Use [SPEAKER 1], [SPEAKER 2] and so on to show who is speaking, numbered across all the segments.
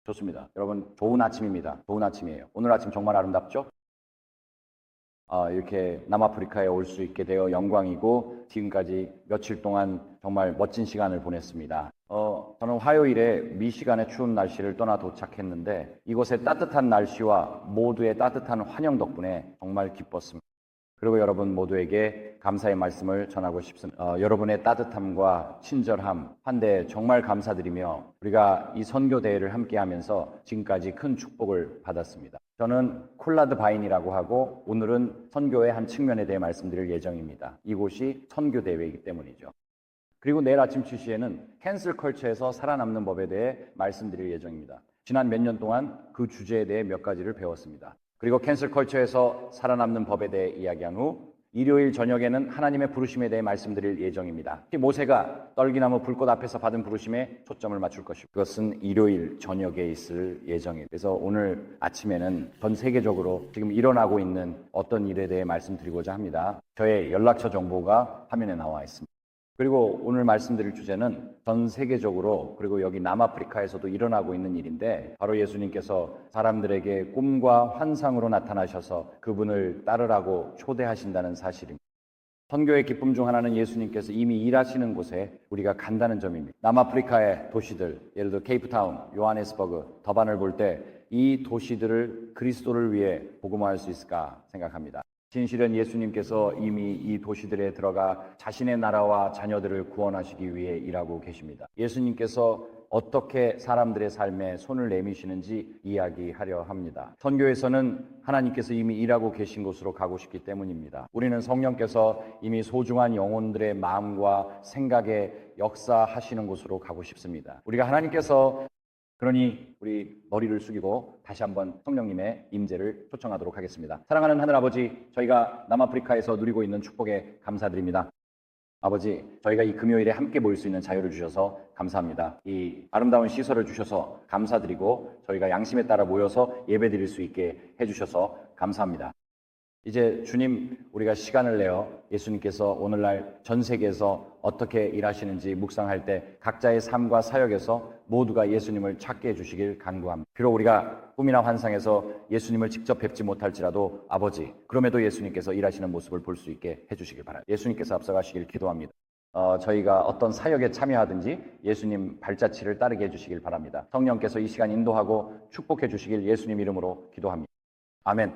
[SPEAKER 1] 좋습니다. 여러분, 좋은 아침입니다. 좋은 아침이에요. 오늘 아침 정말 아름답죠? 이렇게 남아프리카에 올 수 있게 되어 영광이고, 지금까지 며칠 동안 정말 멋진 시간을 보냈습니다. 저는 화요일에 미시간의 추운 날씨를 떠나 도착했는데, 이곳의 따뜻한 날씨와 모두의 따뜻한 환영 덕분에 정말 기뻤습니다. 그리고 여러분 모두에게 감사의 말씀을 전하고 싶습니다. 여러분의 따뜻함과 친절함, 환대 정말 감사드리며 우리가 이 선교대회를 함께 하면서 지금까지 큰 축복을 받았습니다. 저는 콜라드 바인이라고 하고 오늘은 선교의 한 측면에 대해 말씀드릴 예정입니다. 이곳이 선교대회이기 때문이죠. 그리고 내일 아침 7시에는 캔슬 컬처에서 살아남는 법에 대해 말씀드릴 예정입니다. 지난 몇 년 동안 그 주제에 대해 몇 가지를 배웠습니다. 그리고 캔슬 컬처에서 살아남는 법에 대해 이야기한 후 일요일 저녁에는 하나님의 부르심에 대해 말씀드릴 예정입니다. 모세가 떨기나무 불꽃 앞에서 받은 부르심에 초점을 맞출 것이고 그것은 일요일 저녁에 있을 예정이에요. 그래서 오늘 아침에는 전 세계적으로 지금 일어나고 있는 어떤 일에 대해 말씀드리고자 합니다. 저의 연락처 정보가 화면에 나와 있습니다. 그리고 오늘 말씀드릴 주제는 전 세계적으로 그리고 여기 남아프리카에서도 일어나고 있는 일인데 바로 예수님께서 사람들에게 꿈과 환상으로 나타나셔서 그분을 따르라고 초대하신다는 사실입니다. 선교의 기쁨 중 하나는 예수님께서 이미 일하시는 곳에 우리가 간다는 점입니다. 남아프리카의 도시들, 예를 들어 케이프타운, 요하네스버그, 더반을 볼 때 이 도시들을 그리스도를 위해 복음화할 수 있을까 생각합니다. 진실은 예수님께서 이미 이 도시들에 들어가 자신의 나라와 자녀들을 구원하시기 위해 일하고 계십니다. 예수님께서 어떻게 사람들의 삶에 손을 내미시는지 이야기하려 합니다. 선교에서는 하나님께서 이미 일하고 계신 곳으로 가고 싶기 때문입니다. 우리는 성령께서 이미 소중한 영혼들의 마음과 생각에 역사하시는 곳으로 가고 싶습니다. 우리가 하나님께서 그러니 우리 머리를 숙이고 다시 한번 성령님의 임재를 초청하도록 하겠습니다. 사랑하는 하늘아버지, 저희가 남아프리카에서 누리고 있는 축복에 감사드립니다. 아버지, 저희가 이 금요일에 함께 모일 수 있는 자유를 주셔서 감사합니다. 이 아름다운 시설을 주셔서 감사드리고 저희가 양심에 따라 모여서 예배드릴 수 있게 해주셔서 감사합니다. 이제 주님, 우리가 시간을 내어 예수님께서 오늘날 전 세계에서 어떻게 일하시는지 묵상할 때 각자의 삶과 사역에서 모두가 예수님을 찾게 해주시길 간구합니다. 비록 우리가 꿈이나 환상에서 예수님을 직접 뵙지 못할지라도 아버지, 그럼에도 예수님께서 일하시는 모습을 볼 수 있게 해주시길 바랍니다. 예수님께서 앞서가시길 기도합니다. 저희가 어떤 사역에 참여하든지 예수님 발자취를 따르게 해주시길 바랍니다. 성령께서 이 시간 인도하고 축복해 주시길 예수님 이름으로 기도합니다. 아멘.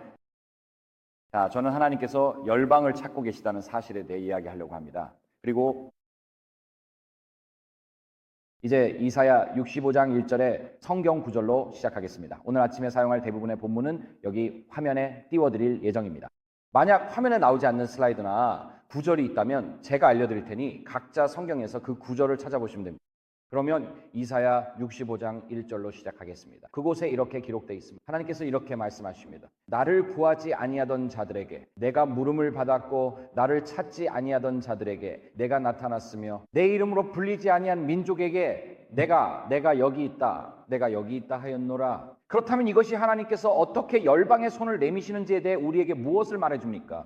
[SPEAKER 1] 자, 저는 하나님께서 열방을 찾고 계시다는 사실에 대해 이야기하려고 합니다. 그리고 이제 이사야 65장 1절의 성경 구절로 시작하겠습니다. 오늘 아침에 사용할 대부분의 본문은 여기 화면에 띄워드릴 예정입니다. 만약 화면에 나오지 않는 슬라이드나 구절이 있다면 제가 알려드릴 테니 각자 성경에서 그 구절을 찾아보시면 됩니다. 그러면 이사야 65장 1절로 시작하겠습니다. 그곳에 이렇게 기록되어 있습니다. 하나님께서 이렇게 말씀하십니다. 나를 구하지 아니하던 자들에게 내가 물음을 받았고 나를 찾지 아니하던 자들에게 내가 나타났으며 내 이름으로 불리지 아니한 민족에게 내가 여기 있다 하였노라. 그렇다면 이것이 하나님께서 어떻게 열방의 손을 내미시는지에 대해 우리에게 무엇을 말해줍니까?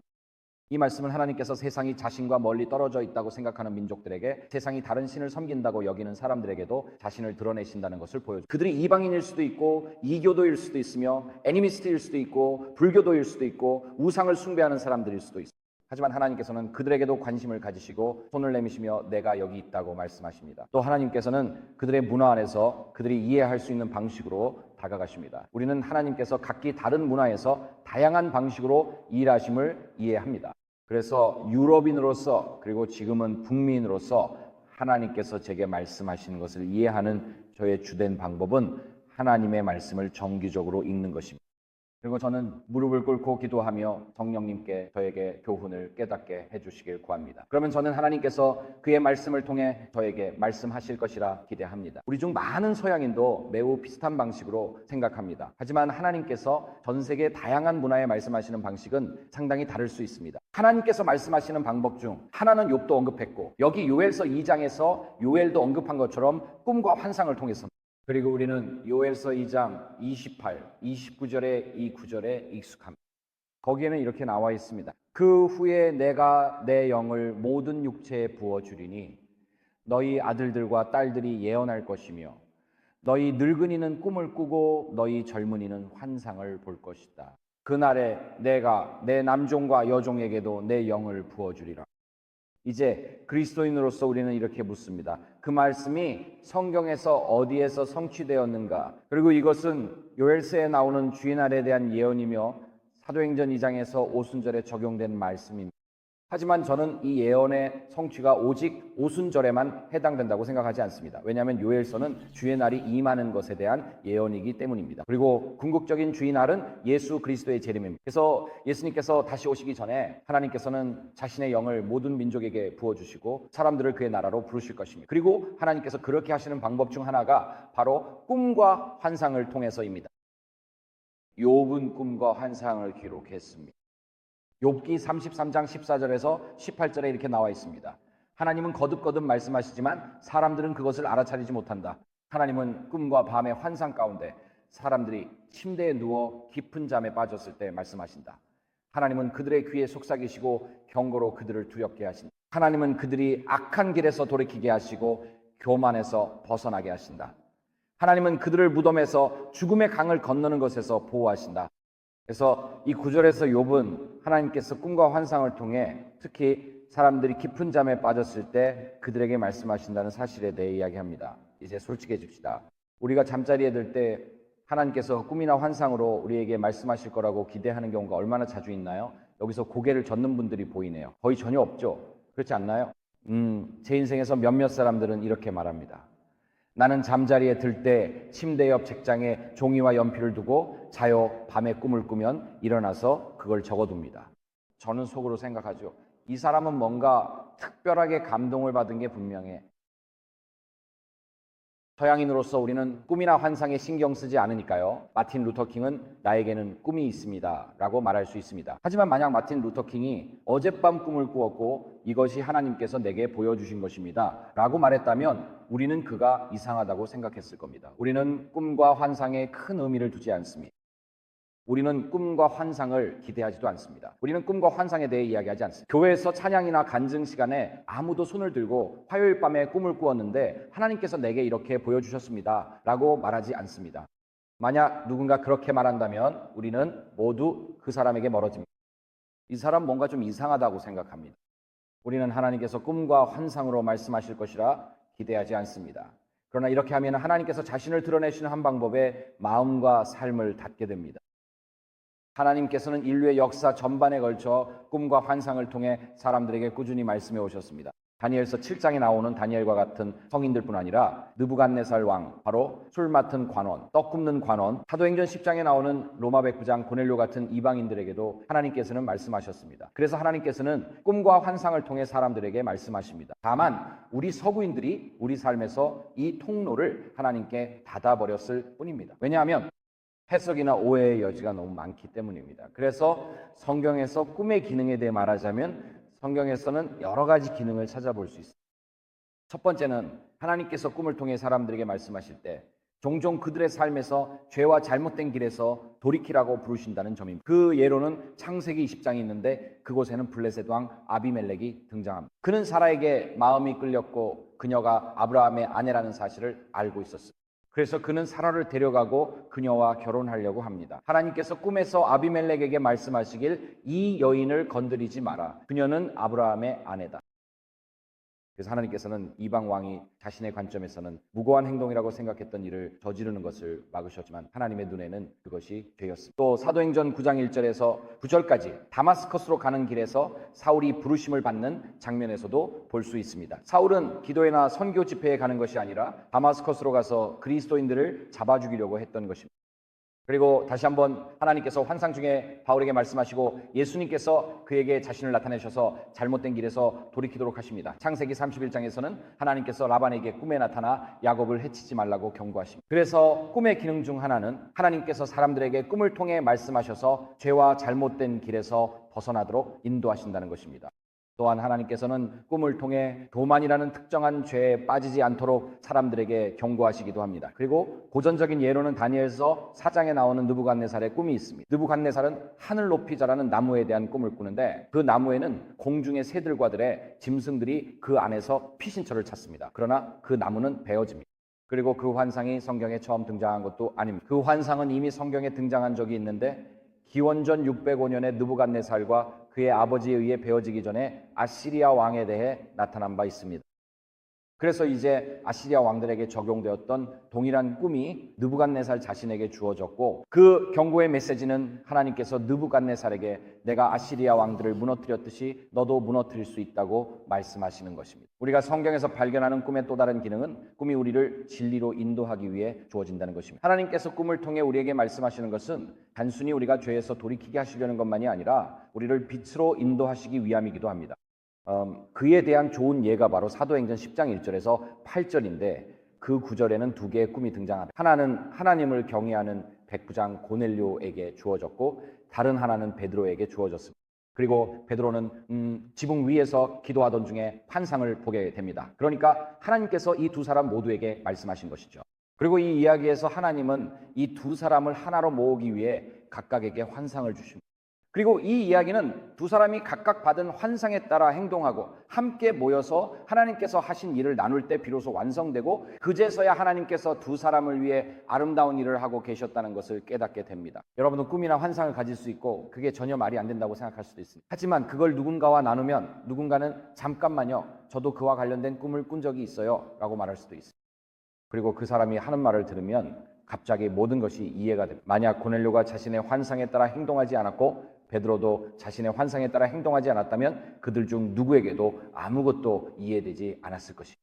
[SPEAKER 1] 이 말씀은 하나님께서 세상이 자신과 멀리 떨어져 있다고 생각하는 민족들에게 세상이 다른 신을 섬긴다고 여기는 사람들에게도 자신을 드러내신다는 것을 보여줍니다. 그들이 이방인일 수도 있고 이교도일 수도 있으며 애니미스트일 수도 있고 불교도일 수도 있고 우상을 숭배하는 사람들일 수도 있습니다. 하지만 하나님께서는 그들에게도 관심을 가지시고 손을 내미시며 내가 여기 있다고 말씀하십니다. 또 하나님께서는 그들의 문화 안에서 그들이 이해할 수 있는 방식으로 다가가십니다. 우리는 하나님께서 각기 다른 문화에서 다양한 방식으로 일하심을 이해합니다. 그래서 유럽인으로서 그리고 지금은 북미인으로서 하나님께서 제게 말씀하시는 것을 이해하는 저의 주된 방법은 하나님의 말씀을 정기적으로 읽는 것입니다. 그리고 저는 무릎을 꿇고 기도하며 성령님께 저에게 교훈을 깨닫게 해주시길 구합니다. 그러면 저는 하나님께서 그의 말씀을 통해 저에게 말씀하실 것이라 기대합니다. 우리 중 많은 서양인도 매우 비슷한 방식으로 생각합니다. 하지만 하나님께서 전 세계 다양한 문화에 말씀하시는 방식은 상당히 다를 수 있습니다. 하나님께서 말씀하시는 방법 중 하나는 욥도 언급했고 여기 요엘서 2장에서 요엘도 언급한 것처럼 꿈과 환상을 통해서 그리고 우리는 요엘서 2장 28, 29절의 이 구절에 익숙합니다. 거기에는 이렇게 나와 있습니다. 그 후에 내가 내 영을 모든 육체에 부어주리니 너희 아들들과 딸들이 예언할 것이며 너희 늙은이는 꿈을 꾸고 너희 젊은이는 환상을 볼 것이다. 그날에 내가 내 남종과 여종에게도 내 영을 부어주리라. 이제 그리스도인으로서 우리는 이렇게 묻습니다. 그 말씀이 성경에서 어디에서 성취되었는가? 그리고 이것은 요엘서에 나오는 주의 날에 대한 예언이며 사도행전 2장에서 오순절에 적용된 말씀입니다. 하지만 저는 이 예언의 성취가 오직 오순절에만 해당된다고 생각하지 않습니다. 왜냐하면 요엘서는 주의 날이 임하는 것에 대한 예언이기 때문입니다. 그리고 궁극적인 주의 날은 예수 그리스도의 재림입니다. 그래서 예수님께서 다시 오시기 전에 하나님께서는 자신의 영을 모든 민족에게 부어주시고 사람들을 그의 나라로 부르실 것입니다. 그리고 하나님께서 그렇게 하시는 방법 중 하나가 바로 꿈과 환상을 통해서입니다. 욥은 꿈과 환상을 기록했습니다. 욥기 33장 14절에서 18절에 이렇게 나와 있습니다. 하나님은 거듭거듭 말씀하시지만 사람들은 그것을 알아차리지 못한다. 하나님은 꿈과 밤의 환상 가운데 사람들이 침대에 누워 깊은 잠에 빠졌을 때 말씀하신다. 하나님은 그들의 귀에 속삭이시고 경고로 그들을 두렵게 하신다. 하나님은 그들이 악한 길에서 돌이키게 하시고 교만에서 벗어나게 하신다. 하나님은 그들을 무덤에서 죽음의 강을 건너는 것에서 보호하신다. 그래서 이 구절에서 욥은 하나님께서 꿈과 환상을 통해 특히 사람들이 깊은 잠에 빠졌을 때 그들에게 말씀하신다는 사실에 대해 이야기합니다. 이제 솔직해집시다. 우리가 잠자리에 들 때 하나님께서 꿈이나 환상으로 우리에게 말씀하실 거라고 기대하는 경우가 얼마나 자주 있나요? 여기서 고개를 젓는 분들이 보이네요. 거의 전혀 없죠. 그렇지 않나요? 제 인생에서 몇몇 사람들은 이렇게 말합니다. 나는 잠자리에 들 때 침대 옆 책장에 종이와 연필을 두고 자요 밤에 꿈을 꾸면 일어나서 그걸 적어둡니다. 저는 속으로 생각하죠. 이 사람은 뭔가 특별하게 감동을 받은 게 분명해. 서양인으로서 우리는 꿈이나 환상에 신경 쓰지 않으니까요. 마틴 루터 킹은 나에게는 꿈이 있습니다 라고 말할 수 있습니다. 하지만 만약 마틴 루터 킹이 어젯밤 꿈을 꾸었고 이것이 하나님께서 내게 보여주신 것입니다 라고 말했다면 우리는 그가 이상하다고 생각했을 겁니다. 우리는 꿈과 환상에 큰 의미를 두지 않습니다. 우리는 꿈과 환상을 기대하지도 않습니다. 우리는 꿈과 환상에 대해 이야기하지 않습니다. 교회에서 찬양이나 간증 시간에 아무도 손을 들고 화요일 밤에 꿈을 꾸었는데 하나님께서 내게 이렇게 보여주셨습니다 라고 말하지 않습니다. 만약 누군가 그렇게 말한다면 우리는 모두 그 사람에게 멀어집니다. 이 사람 뭔가 좀 이상하다고 생각합니다. 우리는 하나님께서 꿈과 환상으로 말씀하실 것이라 기대하지 않습니다. 그러나 이렇게 하면 하나님께서 자신을 드러내시는 한 방법에 마음과 삶을 닫게 됩니다. 하나님께서는 인류의 역사 전반에 걸쳐 꿈과 환상을 통해 사람들에게 꾸준히 말씀해 오셨습니다. 다니엘서 7장에 나오는 다니엘과 같은 성인들뿐 아니라 느부갓네살 왕, 바로 술 맡은 관원, 떡 굽는 관원, 사도행전 10장에 나오는 로마 백부장 고넬료 같은 이방인들에게도 하나님께서는 말씀하셨습니다. 그래서 하나님께서는 꿈과 환상을 통해 사람들에게 말씀하십니다. 다만 우리 서구인들이 우리 삶에서 이 통로를 하나님께 닫아버렸을 뿐입니다. 왜냐하면 해석이나 오해의 여지가 너무 많기 때문입니다. 그래서 성경에서 꿈의 기능에 대해 말하자면 성경에서는 여러 가지 기능을 찾아볼 수 있습니다. 첫 번째는 하나님께서 꿈을 통해 사람들에게 말씀하실 때 종종 그들의 삶에서 죄와 잘못된 길에서 돌이키라고 부르신다는 점입니다. 그 예로는 창세기 20장이 있는데 그곳에는 블레셋 왕 아비멜렉이 등장합니다. 그는 사라에게 마음이 끌렸고 그녀가 아브라함의 아내라는 사실을 알고 있었습니다. 그래서 그는 사라를 데려가고 그녀와 결혼하려고 합니다. 하나님께서 꿈에서 아비멜렉에게 말씀하시길 이 여인을 건드리지 마라. 그녀는 아브라함의 아내다. 그래서 하나님께서는 이방 왕이 자신의 관점에서는 무고한 행동이라고 생각했던 일을 저지르는 것을 막으셨지만 하나님의 눈에는 그것이 죄였습니다. 또 사도행전 9장 1절에서 9절까지 다마스커스로 가는 길에서 사울이 부르심을 받는 장면에서도 볼 수 있습니다. 사울은 기도회나 선교 집회에 가는 것이 아니라 다마스커스로 가서 그리스도인들을 잡아 죽이려고 했던 것입니다. 그리고 다시 한번 하나님께서 환상 중에 바울에게 말씀하시고 예수님께서 그에게 자신을 나타내셔서 잘못된 길에서 돌이키도록 하십니다. 창세기 31장에서는 하나님께서 라반에게 꿈에 나타나 야곱을 해치지 말라고 경고하십니다. 그래서 꿈의 기능 중 하나는 하나님께서 사람들에게 꿈을 통해 말씀하셔서 죄와 잘못된 길에서 벗어나도록 인도하신다는 것입니다. 또한 하나님께서는 꿈을 통해 교만이라는 특정한 죄에 빠지지 않도록 사람들에게 경고하시기도 합니다. 그리고 고전적인 예로는 다니엘서 4장에 나오는 느부갓네살의 꿈이 있습니다. 느부갓네살은 하늘 높이 자라는 나무에 대한 꿈을 꾸는데 그 나무에는 공중의 새들과 들의 짐승들이 그 안에서 피신처를 찾습니다. 그러나 그 나무는 베어집니다. 그리고 그 환상이 성경에 처음 등장한 것도 아닙니다. 그 환상은 이미 성경에 등장한 적이 있는데 기원전 605년에 느부갓네살과 그의 아버지에 의해 베어지기 전에 아시리아 왕에 대해 나타난 바 있습니다. 그래서 이제 아시리아 왕들에게 적용되었던 동일한 꿈이 느부갓네살 자신에게 주어졌고, 그 경고의 메시지는 하나님께서 느부갓네살에게 내가 아시리아 왕들을 무너뜨렸듯이 너도 무너뜨릴 수 있다고 말씀하시는 것입니다. 우리가 성경에서 발견하는 꿈의 또 다른 기능은 꿈이 우리를 진리로 인도하기 위해 주어진다는 것입니다. 하나님께서 꿈을 통해 우리에게 말씀하시는 것은 단순히 우리가 죄에서 돌이키게 하시려는 것만이 아니라 우리를 빛으로 인도하시기 위함이기도 합니다. 그에 대한 좋은 예가 바로 사도행전 10장 1절에서 8절인데 그 구절에는 두 개의 꿈이 등장합니다. 하나는 하나님을 경외하는 백부장 고넬료에게 주어졌고 다른 하나는 베드로에게 주어졌습니다. 그리고 베드로는 지붕 위에서 기도하던 중에 환상을 보게 됩니다. 그러니까 하나님께서 이 두 사람 모두에게 말씀하신 것이죠. 그리고 이 이야기에서 하나님은 이 두 사람을 하나로 모으기 위해 각각에게 환상을 주십니다. 그리고 이 이야기는 두 사람이 각각 받은 환상에 따라 행동하고 함께 모여서 하나님께서 하신 일을 나눌 때 비로소 완성되고 그제서야 하나님께서 두 사람을 위해 아름다운 일을 하고 계셨다는 것을 깨닫게 됩니다. 여러분은 꿈이나 환상을 가질 수 있고 그게 전혀 말이 안 된다고 생각할 수도 있습니다. 하지만 그걸 누군가와 나누면 누군가는 잠깐만요, 저도 그와 관련된 꿈을 꾼 적이 있어요 라고 말할 수도 있습니다. 그리고 그 사람이 하는 말을 들으면 갑자기 모든 것이 이해가 됩니다. 만약 고넬료가 자신의 환상에 따라 행동하지 않았고 베드로도 자신의 환상에 따라 행동하지 않았다면 그들 중 누구에게도 아무것도 이해되지 않았을 것입니다.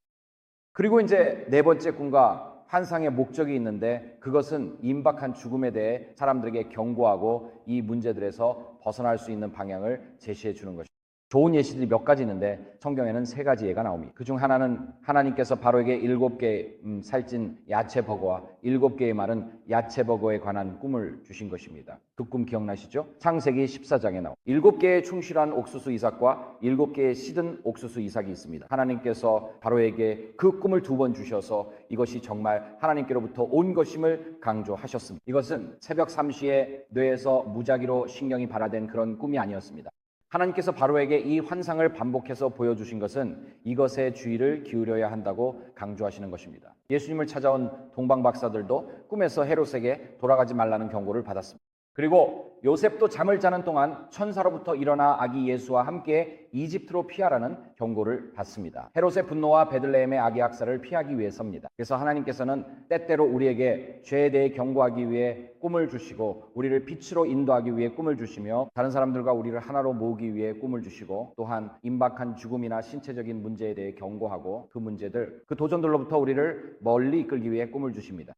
[SPEAKER 1] 그리고 이제 네 번째 꿈과 환상의 목적이 있는데 그것은 임박한 죽음에 대해 사람들에게 경고하고 이 문제들에서 벗어날 수 있는 방향을 제시해 주는 것입니다. 좋은 예시들이 몇 가지 있는데 성경에는 세 가지 예가 나옵니다. 그중 하나는 하나님께서 바로에게 7개 살찐 야채버거와 7개의 마른 야채버거에 관한 꿈을 주신 것입니다. 그 꿈 기억나시죠? 창세기 14장에 나옵니다. 7개의 충실한 옥수수 이삭과 7개의 시든 옥수수 이삭이 있습니다. 하나님께서 바로에게 그 꿈을 2번 주셔서 이것이 정말 하나님께로부터 온 것임을 강조하셨습니다. 이것은 새벽 3시에 뇌에서 무작위로 신경이 발화된 그런 꿈이 아니었습니다. 하나님께서 바로에게 이 환상을 반복해서 보여주신 것은 이것에 주의를 기울여야 한다고 강조하시는 것입니다. 예수님을 찾아온 동방박사들도 꿈에서 헤롯에게 돌아가지 말라는 경고를 받았습니다. 그리고 요셉도 잠을 자는 동안 천사로부터 일어나 아기 예수와 함께 이집트로 피하라는 경고를 받습니다. 헤롯의 분노와 베들레헴의 아기 학살을 피하기 위해서입니다. 그래서 하나님께서는 때때로 우리에게 죄에 대해 경고하기 위해 꿈을 주시고 우리를 빛으로 인도하기 위해 꿈을 주시며 다른 사람들과 우리를 하나로 모으기 위해 꿈을 주시고 또한 임박한 죽음이나 신체적인 문제에 대해 경고하고 그 문제들, 그 도전들로부터 우리를 멀리 이끌기 위해 꿈을 주십니다.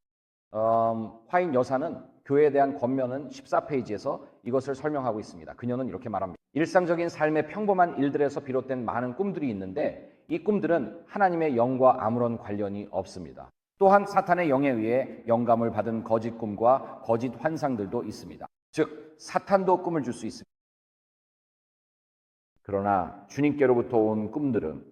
[SPEAKER 1] 화인 여사는 교회에 대한 권면은 14페이지에서 이것을 설명하고 있습니다. 그녀는 이렇게 말합니다. 일상적인 삶의 평범한 일들에서 비롯된 많은 꿈들이 있는데 이 꿈들은 하나님의 영과 아무런 관련이 없습니다. 또한 사탄의 영에 의해 영감을 받은 거짓 꿈과 거짓 환상들도 있습니다. 즉 사탄도 꿈을 줄 수 있습니다. 그러나 주님께로부터 온 꿈들은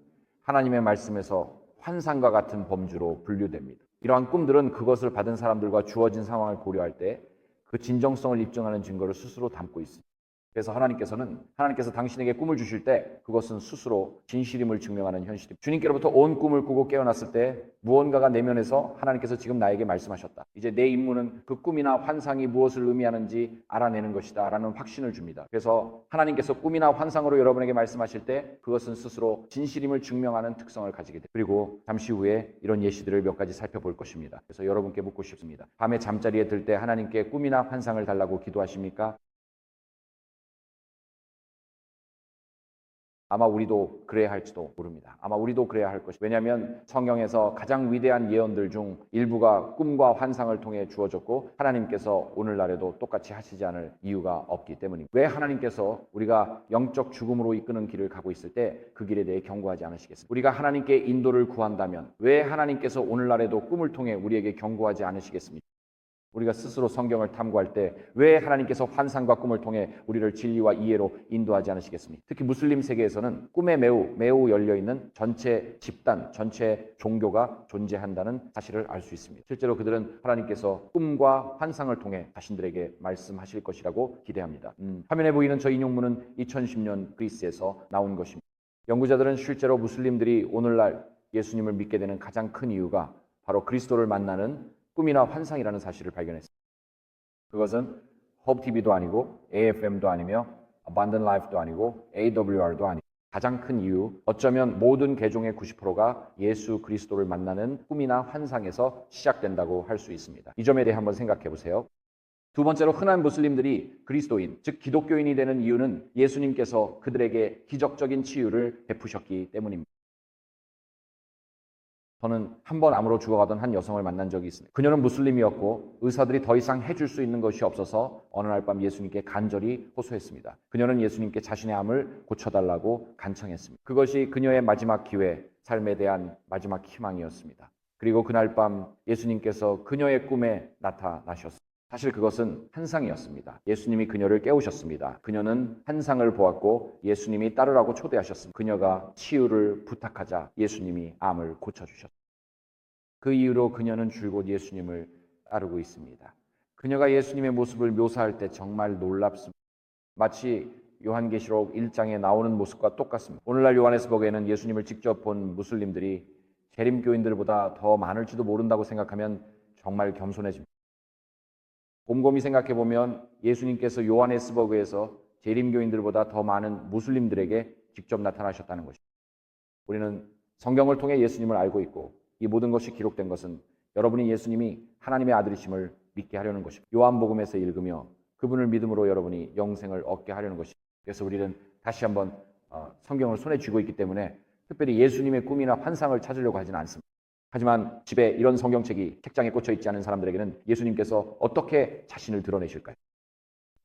[SPEAKER 1] 하나님의 말씀에서 환상과 같은 범주로 분류됩니다. 이러한 꿈들은 그것을 받은 사람들과 주어진 상황을 고려할 때 그 진정성을 입증하는 증거를 스스로 담고 있습니다. 그래서 하나님께서 당신에게 꿈을 주실 때 그것은 스스로 진실임을 증명하는 현실입니다. 주님께로부터 온 꿈을 꾸고 깨어났을 때 무언가가 내면에서 하나님께서 지금 나에게 말씀하셨다. 이제 내 임무는 그 꿈이나 환상이 무엇을 의미하는지 알아내는 것이다 라는 확신을 줍니다. 그래서 하나님께서 꿈이나 환상으로 여러분에게 말씀하실 때 그것은 스스로 진실임을 증명하는 특성을 가지게 됩니다. 그리고 잠시 후에 이런 예시들을 몇 가지 살펴볼 것입니다. 그래서 여러분께 묻고 싶습니다. 밤에 잠자리에 들 때 하나님께 꿈이나 환상을 달라고 기도하십니까? 아마 우리도 그래야 할지도 모릅니다. 아마 우리도 그래야 할 것이. 왜냐하면 성경에서 가장 위대한 예언들 중 일부가 꿈과 환상을 통해 주어졌고 하나님께서 오늘날에도 똑같이 하시지 않을 이유가 없기 때문입니다. 왜 하나님께서 우리가 영적 죽음으로 이끄는 길을 가고 있을 때 그 길에 대해 경고하지 않으시겠습니까? 우리가 하나님께 인도를 구한다면 왜 하나님께서 오늘날에도 꿈을 통해 우리에게 경고하지 않으시겠습니까? 우리가 스스로 성경을 탐구할 때 왜 하나님께서 환상과 꿈을 통해 우리를 진리와 이해로 인도하지 않으시겠습니까? 특히 무슬림 세계에서는 꿈에 매우 열려있는 전체 집단, 전체 종교가 존재한다는 사실을 알 수 있습니다. 실제로 그들은 하나님께서 꿈과 환상을 통해 자신들에게 말씀하실 것이라고 기대합니다. 화면에 보이는 저 인용문은 2010년 그리스에서 나온 것입니다. 연구자들은 실제로 무슬림들이 오늘날 예수님을 믿게 되는 가장 큰 이유가 바로 그리스도를 만나는 꿈이나 환상이라는 사실을 발견했습니다. 그것은 Hope TV도 아니고 AFM도 아니며 Abundant Life도 아니고 AWR도 아니고 가장 큰 이유, 어쩌면 모든 개종의 90%가 예수 그리스도를 만나는 꿈이나 환상에서 시작된다고 할 수 있습니다. 이 점에 대해 한번 생각해 보세요. 두 번째로, 흔한 무슬림들이 그리스도인, 즉 기독교인이 되는 이유는 예수님께서 그들에게 기적적인 치유를 베푸셨기 때문입니다. 저는 한 번 암으로 죽어가던 한 여성을 만난 적이 있습니다. 그녀는 무슬림이었고 의사들이 더 이상 해줄 수 있는 것이 없어서 어느 날 밤 예수님께 간절히 호소했습니다. 그녀는 예수님께 자신의 암을 고쳐달라고 간청했습니다. 그것이 그녀의 마지막 기회, 삶에 대한 마지막 희망이었습니다. 그리고 그날 밤 예수님께서 그녀의 꿈에 나타나셨습니다. 사실 그것은 환상이었습니다. 예수님이 그녀를 깨우셨습니다. 그녀는 환상을 보았고 예수님이 따르라고 초대하셨습니다. 그녀가 치유를 부탁하자 예수님이 암을 고쳐주셨습니다. 그 이후로 그녀는 줄곧 예수님을 따르고 있습니다. 그녀가 예수님의 모습을 묘사할 때 정말 놀랍습니다. 마치 요한계시록 1장에 나오는 모습과 똑같습니다. 오늘날 요하네스버그에는 예수님을 직접 본 무슬림들이 재림교인들보다 더 많을지도 모른다고 생각하면 정말 겸손해집니다. 곰곰이 생각해보면 예수님께서 요하네스버그에서 재림교인들보다 더 많은 무슬림들에게 직접 나타나셨다는 것입니다. 우리는 성경을 통해 예수님을 알고 있고 이 모든 것이 기록된 것은 여러분이 예수님이 하나님의 아들이심을 믿게 하려는 것입니다. 요한복음에서 읽으며 그분을 믿음으로 여러분이 영생을 얻게 하려는 것입니다. 그래서 우리는 다시 한번 성경을 손에 쥐고 있기 때문에 특별히 예수님의 꿈이나 환상을 찾으려고 하지는 않습니다. 하지만 집에 이런 성경책이 책장에 꽂혀 있지 않은 사람들에게는 예수님께서 어떻게 자신을 드러내실까요?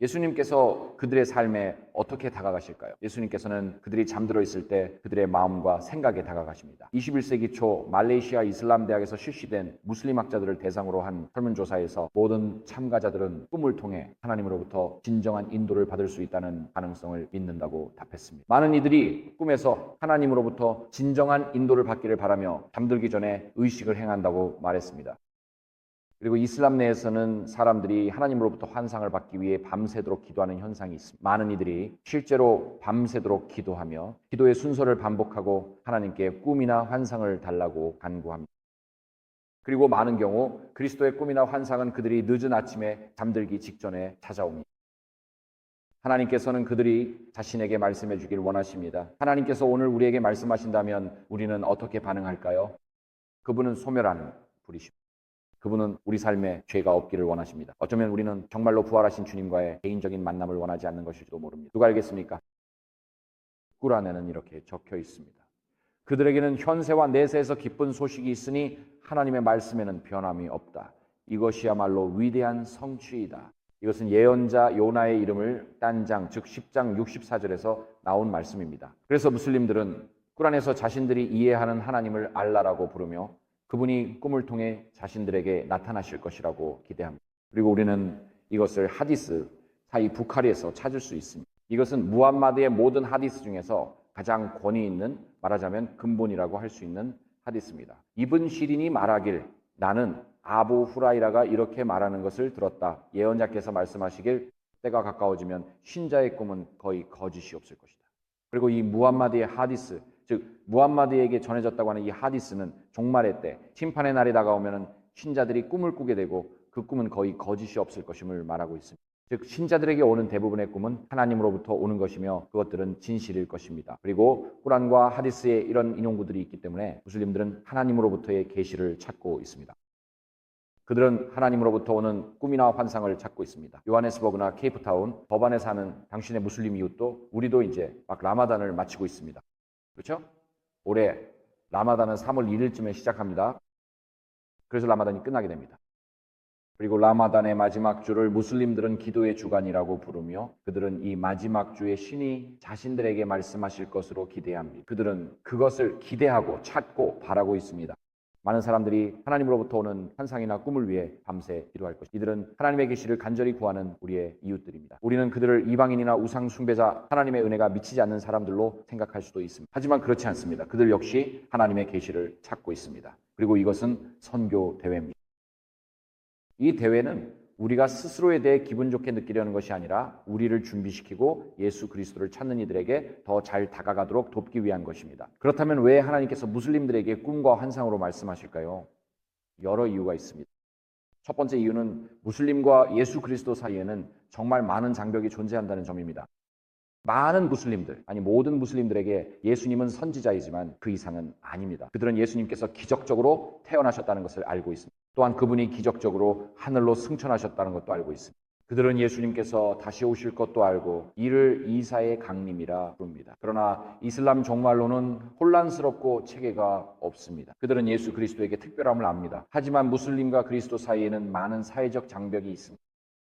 [SPEAKER 1] 예수님께서 그들의 삶에 어떻게 다가가실까요? 예수님께서는 그들이 잠들어 있을 때 그들의 마음과 생각에 다가가십니다. 21세기 초 말레이시아 이슬람 대학에서 실시된 무슬림 학자들을 대상으로 한 설문조사에서 모든 참가자들은 꿈을 통해 하나님으로부터 진정한 인도를 받을 수 있다는 가능성을 믿는다고 답했습니다. 많은 이들이 꿈에서 하나님으로부터 진정한 인도를 받기를 바라며 잠들기 전에 의식을 행한다고 말했습니다. 그리고 이슬람 내에서는 사람들이 하나님으로부터 환상을 받기 위해 밤새도록 기도하는 현상이 있습니다. 많은 이들이 실제로 밤새도록 기도하며 기도의 순서를 반복하고 하나님께 꿈이나 환상을 달라고 간구합니다. 그리고 많은 경우 그리스도의 꿈이나 환상은 그들이 늦은 아침에 잠들기 직전에 찾아옵니다. 하나님께서는 그들이 자신에게 말씀해 주길 원하십니다. 하나님께서 오늘 우리에게 말씀하신다면 우리는 어떻게 반응할까요? 그분은 소멸하는 분이십니다. 그분은 우리 삶에 죄가 없기를 원하십니다. 어쩌면 우리는 정말로 부활하신 주님과의 개인적인 만남을 원하지 않는 것일지도 모릅니다. 누가 알겠습니까? 꿀 안에는 이렇게 적혀 있습니다. 그들에게는 현세와 내세에서 기쁜 소식이 있으니 하나님의 말씀에는 변함이 없다. 이것이야말로 위대한 성취이다. 이것은 예언자 요나의 이름을 딴 장, 즉 10장 64절에서 나온 말씀입니다. 그래서 무슬림들은 꿀 안에서 자신들이 이해하는 하나님을 알라라고 부르며 그분이 꿈을 통해 자신들에게 나타나실 것이라고 기대합니다. 그리고 우리는 이것을 하디스, 사이 부카리에서 찾을 수 있습니다. 이것은 무함마드의 모든 하디스 중에서 가장 권위 있는, 말하자면 근본이라고 할 수 있는 하디스입니다. 이븐 시린이 말하길 나는 아부 후라이라가 이렇게 말하는 것을 들었다. 예언자께서 말씀하시길 때가 가까워지면 신자의 꿈은 거의 거짓이 없을 것이다. 그리고 이 무함마드의 하디스, 즉 무함마드에게 전해졌다고 하는 이 하디스는 종말의 때, 심판의 날이 다가오면 신자들이 꿈을 꾸게 되고 그 꿈은 거의 거짓이 없을 것임을 말하고 있습니다. 즉 신자들에게 오는 대부분의 꿈은 하나님으로부터 오는 것이며 그것들은 진실일 것입니다. 그리고 꾸란과 하디스에 이런 인용구들이 있기 때문에 무슬림들은 하나님으로부터의 계시를 찾고 있습니다. 그들은 하나님으로부터 오는 꿈이나 환상을 찾고 있습니다. 요하네스버그나 케이프타운, 버반에 사는 당신의 무슬림 이웃도 우리도 이제 막 라마단을 마치고 있습니다. 그렇죠? 올해 라마단은 3월 1일쯤에 시작합니다. 그래서 라마단이 끝나게 됩니다. 그리고 라마단의 마지막 주를 무슬림들은 기도의 주간이라고 부르며 그들은 이 마지막 주에 신이 자신들에게 말씀하실 것으로 기대합니다. 그들은 그것을 기대하고 찾고 바라고 있습니다. 많은 사람들이 하나님으로부터 오는 환상이나 꿈을 위해 밤새 기도할 것입니다. 이들은 하나님의 계시를 간절히 구하는 우리의 이웃들입니다. 우리는 그들을 이방인이나 우상 숭배자, 하나님의 은혜가 미치지 않는 사람들로 생각할 수도 있습니다. 하지만 그렇지 않습니다. 그들 역시 하나님의 계시를 찾고 있습니다. 그리고 이것은 선교 대회입니다. 이 대회는 우리가 스스로에 대해 기분 좋게 느끼려는 것이 아니라 우리를 준비시키고 예수 그리스도를 찾는 이들에게 더 잘 다가가도록 돕기 위한 것입니다. 그렇다면 왜 하나님께서 무슬림들에게 꿈과 환상으로 말씀하실까요? 여러 이유가 있습니다. 첫 번째 이유는 무슬림과 예수 그리스도 사이에는 정말 많은 장벽이 존재한다는 점입니다. 많은 무슬림들, 아니 모든 무슬림들에게 예수님은 선지자이지만 그 이상은 아닙니다. 그들은 예수님께서 기적적으로 태어나셨다는 것을 알고 있습니다. 또한 그분이 기적적으로 하늘로 승천하셨다는 것도 알고 있습니다. 그들은 예수님께서 다시 오실 것도 알고 이를 이사의 강림이라 부릅니다. 그러나 이슬람 종말론은 혼란스럽고 체계가 없습니다. 그들은 예수 그리스도에게 특별함을 압니다. 하지만 무슬림과 그리스도 사이에는 많은 사회적 장벽이 있습니다.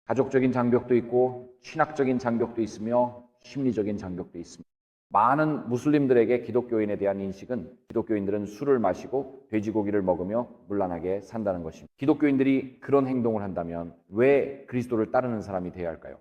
[SPEAKER 1] 가족적인 장벽도 있고 신학적인 장벽도 있으며 심리적인 장벽도 있습니다. 많은 무슬림들에게 기독교인에 대한 인식은 기독교인들은 술을 마시고 돼지고기를 먹으며 문란하게 산다는 것입니다. 기독교인들이 그런 행동을 한다면 왜 그리스도를 따르는 사람이 되어야 할까요?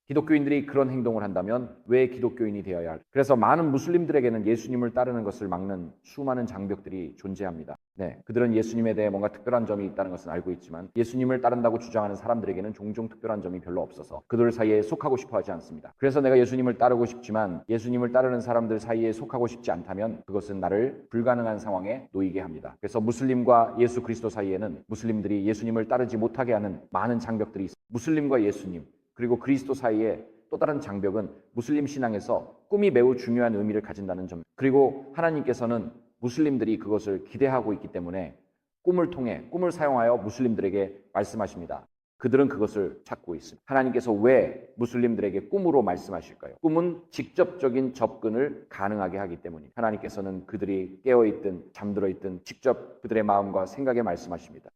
[SPEAKER 1] 기독교인들이 그런 행동을 한다면 왜 기독교인이 되어야 할까요? 그래서 많은 무슬림들에게는 예수님을 따르는 것을 막는 수많은 장벽들이 존재합니다. 네, 그들은 예수님에 대해 뭔가 특별한 점이 있다는 것은 알고 있지만 예수님을 따른다고 주장하는 사람들에게는 종종 특별한 점이 별로 없어서 그들 사이에 속하고 싶어 하지 않습니다. 그래서 내가 예수님을 따르고 싶지만 예수님을 따르는 사람들 사이에 속하고 싶지 않다면 그것은 나를 불가능한 상황에 놓이게 합니다. 그래서 무슬림과 예수 그리스도 사이에는 무슬림들이 예수님을 따르지 못하게 하는 많은 장벽들이 있습니다. 무슬림과 예수님 그리고 그리스도 사이에 또 다른 장벽은 무슬림 신앙에서 꿈이 매우 중요한 의미를 가진다는 점. 그리고 하나님께서는 무슬림들이 그것을 기대하고 있기 때문에 꿈을 통해 꿈을 사용하여 무슬림들에게 말씀하십니다. 그들은 그것을 찾고 있습니다. 하나님께서 왜 무슬림들에게 꿈으로 말씀하실까요? 꿈은 직접적인 접근을 가능하게 하기 때문입니다. 하나님께서는 그들이 깨어있든 잠들어 있든 직접 그들의 마음과 생각에 말씀하십니다.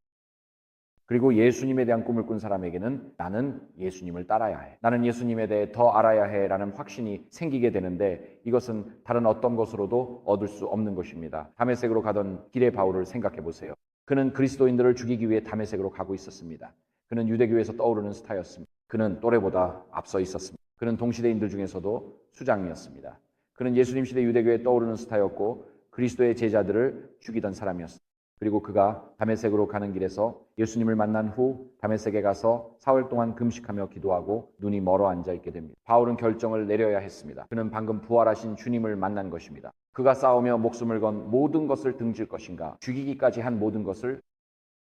[SPEAKER 1] 그리고 예수님에 대한 꿈을 꾼 사람에게는 나는 예수님을 따라야 해. 나는 예수님에 대해 더 알아야 해 라는 확신이 생기게 되는데 이것은 다른 어떤 것으로도 얻을 수 없는 것입니다. 다메섹으로 가던 길의 바울을 생각해 보세요. 그는 그리스도인들을 죽이기 위해 다메섹으로 가고 있었습니다. 그는 유대교에서 떠오르는 스타였습니다. 그는 또래보다 앞서 있었습니다. 그는 동시대인들 중에서도 수장이었습니다. 그는 예수님 시대 유대교에 떠오르는 스타였고 그리스도의 제자들을 죽이던 사람이었습니다. 그리고 그가 다메섹으로 가는 길에서 예수님을 만난 후 다메섹에 가서 사흘 동안 금식하며 기도하고 눈이 멀어 앉아 있게 됩니다. 바울은 결정을 내려야 했습니다. 그는 방금 부활하신 주님을 만난 것입니다. 그가 싸우며 목숨을 건 모든 것을 등질 것인가, 죽이기까지 한 모든 것을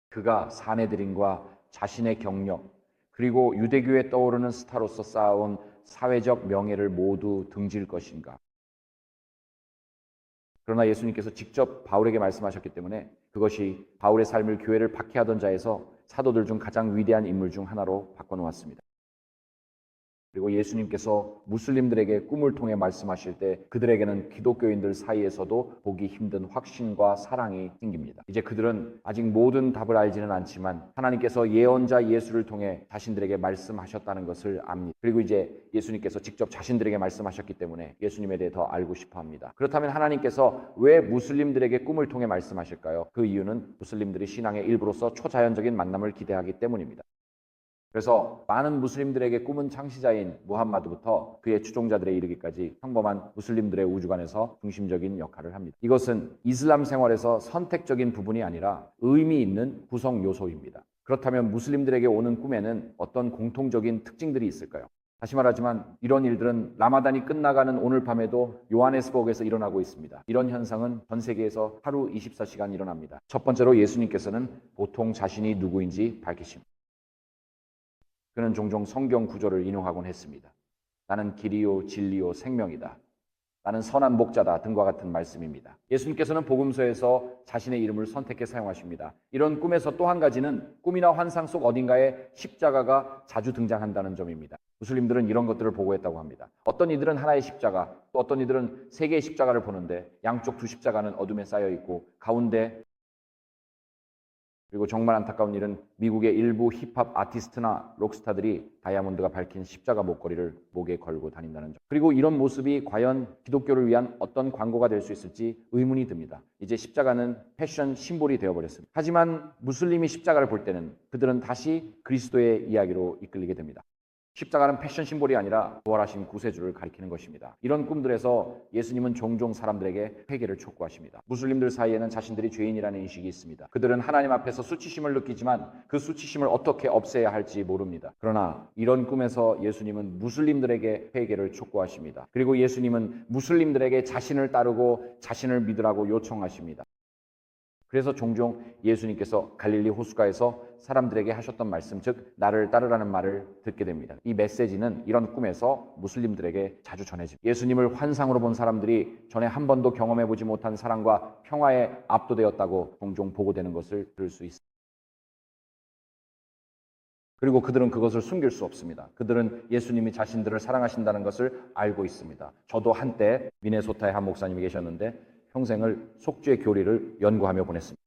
[SPEAKER 1] 그가 사내들인과 자신의 경력 그리고 유대교에 떠오르는 스타로서 쌓아온 사회적 명예를 모두 등질 것인가. 그러나 예수님께서 직접 바울에게 말씀하셨기 때문에 그것이 바울의 삶을 교회를 박해하던 자에서 사도들 중 가장 위대한 인물 중 하나로 바꿔놓았습니다. 그리고 예수님께서 무슬림들에게 꿈을 통해 말씀하실 때 그들에게는 기독교인들 사이에서도 보기 힘든 확신과 사랑이 생깁니다. 이제 그들은 아직 모든 답을 알지는 않지만 하나님께서 예언자 예수를 통해 자신들에게 말씀하셨다는 것을 압니다. 그리고 이제 예수님께서 직접 자신들에게 말씀하셨기 때문에 예수님에 대해 더 알고 싶어 합니다. 그렇다면 하나님께서 왜 무슬림들에게 꿈을 통해 말씀하실까요? 그 이유는 무슬림들이 신앙의 일부로서 초자연적인 만남을 기대하기 때문입니다. 그래서 많은 무슬림들에게 꿈은 창시자인 무함마드부터 그의 추종자들에 이르기까지 평범한 무슬림들의 우주관에서 중심적인 역할을 합니다. 이것은 이슬람 생활에서 선택적인 부분이 아니라 의미 있는 구성 요소입니다. 그렇다면 무슬림들에게 오는 꿈에는 어떤 공통적인 특징들이 있을까요? 다시 말하지만 이런 일들은 라마단이 끝나가는 오늘 밤에도 요하네스버그에서 일어나고 있습니다. 이런 현상은 전 세계에서 하루 24시간 일어납니다. 첫 번째로 예수님께서는 보통 자신이 누구인지 밝히십니다. 그는 종종 성경 구절을 인용하곤 했습니다. 나는 길이요 진리요 생명이다. 나는 선한 목자다 등과 같은 말씀입니다. 예수님께서는 복음서에서 자신의 이름을 선택해 사용하십니다. 이런 꿈에서 또 한 가지는 꿈이나 환상 속 어딘가에 십자가가 자주 등장한다는 점입니다. 무슬림들은 이런 것들을 보고했다고 합니다. 어떤 이들은 하나의 십자가, 또 어떤 이들은 세 개의 십자가를 보는데 양쪽 두 십자가는 어둠에 쌓여 있고 가운데 그리고 정말 안타까운 일은 미국의 일부 힙합 아티스트나 록스타들이 다이아몬드가 밝힌 십자가 목걸이를 목에 걸고 다닌다는 점. 그리고 이런 모습이 과연 기독교를 위한 어떤 광고가 될 수 있을지 의문이 듭니다. 이제 십자가는 패션 심볼이 되어버렸습니다. 하지만 무슬림이 십자가를 볼 때는 그들은 다시 그리스도의 이야기로 이끌리게 됩니다. 십자가는 패션 심볼이 아니라 부활하신 구세주를 가리키는 것입니다. 이런 꿈들에서 예수님은 종종 사람들에게 회개를 촉구하십니다. 무슬림들 사이에는 자신들이 죄인이라는 인식이 있습니다. 그들은 하나님 앞에서 수치심을 느끼지만 그 수치심을 어떻게 없애야 할지 모릅니다. 그러나 이런 꿈에서 예수님은 무슬림들에게 회개를 촉구하십니다. 그리고 예수님은 무슬림들에게 자신을 따르고 자신을 믿으라고 요청하십니다. 그래서 종종 예수님께서 갈릴리 호숫가에서 사람들에게 하셨던 말씀, 즉 나를 따르라는 말을 듣게 됩니다. 이 메시지는 이런 꿈에서 무슬림들에게 자주 전해집니다. 예수님을 환상으로 본 사람들이 전에 한 번도 경험해보지 못한 사랑과 평화에 압도되었다고 종종 보고되는 것을 들을 수 있습니다. 그리고 그들은 그것을 숨길 수 없습니다. 그들은 예수님이 자신들을 사랑하신다는 것을 알고 있습니다. 저도 한때 미네소타의 한 목사님이 계셨는데 평생을 속죄의 교리를 연구하며 보냈습니다.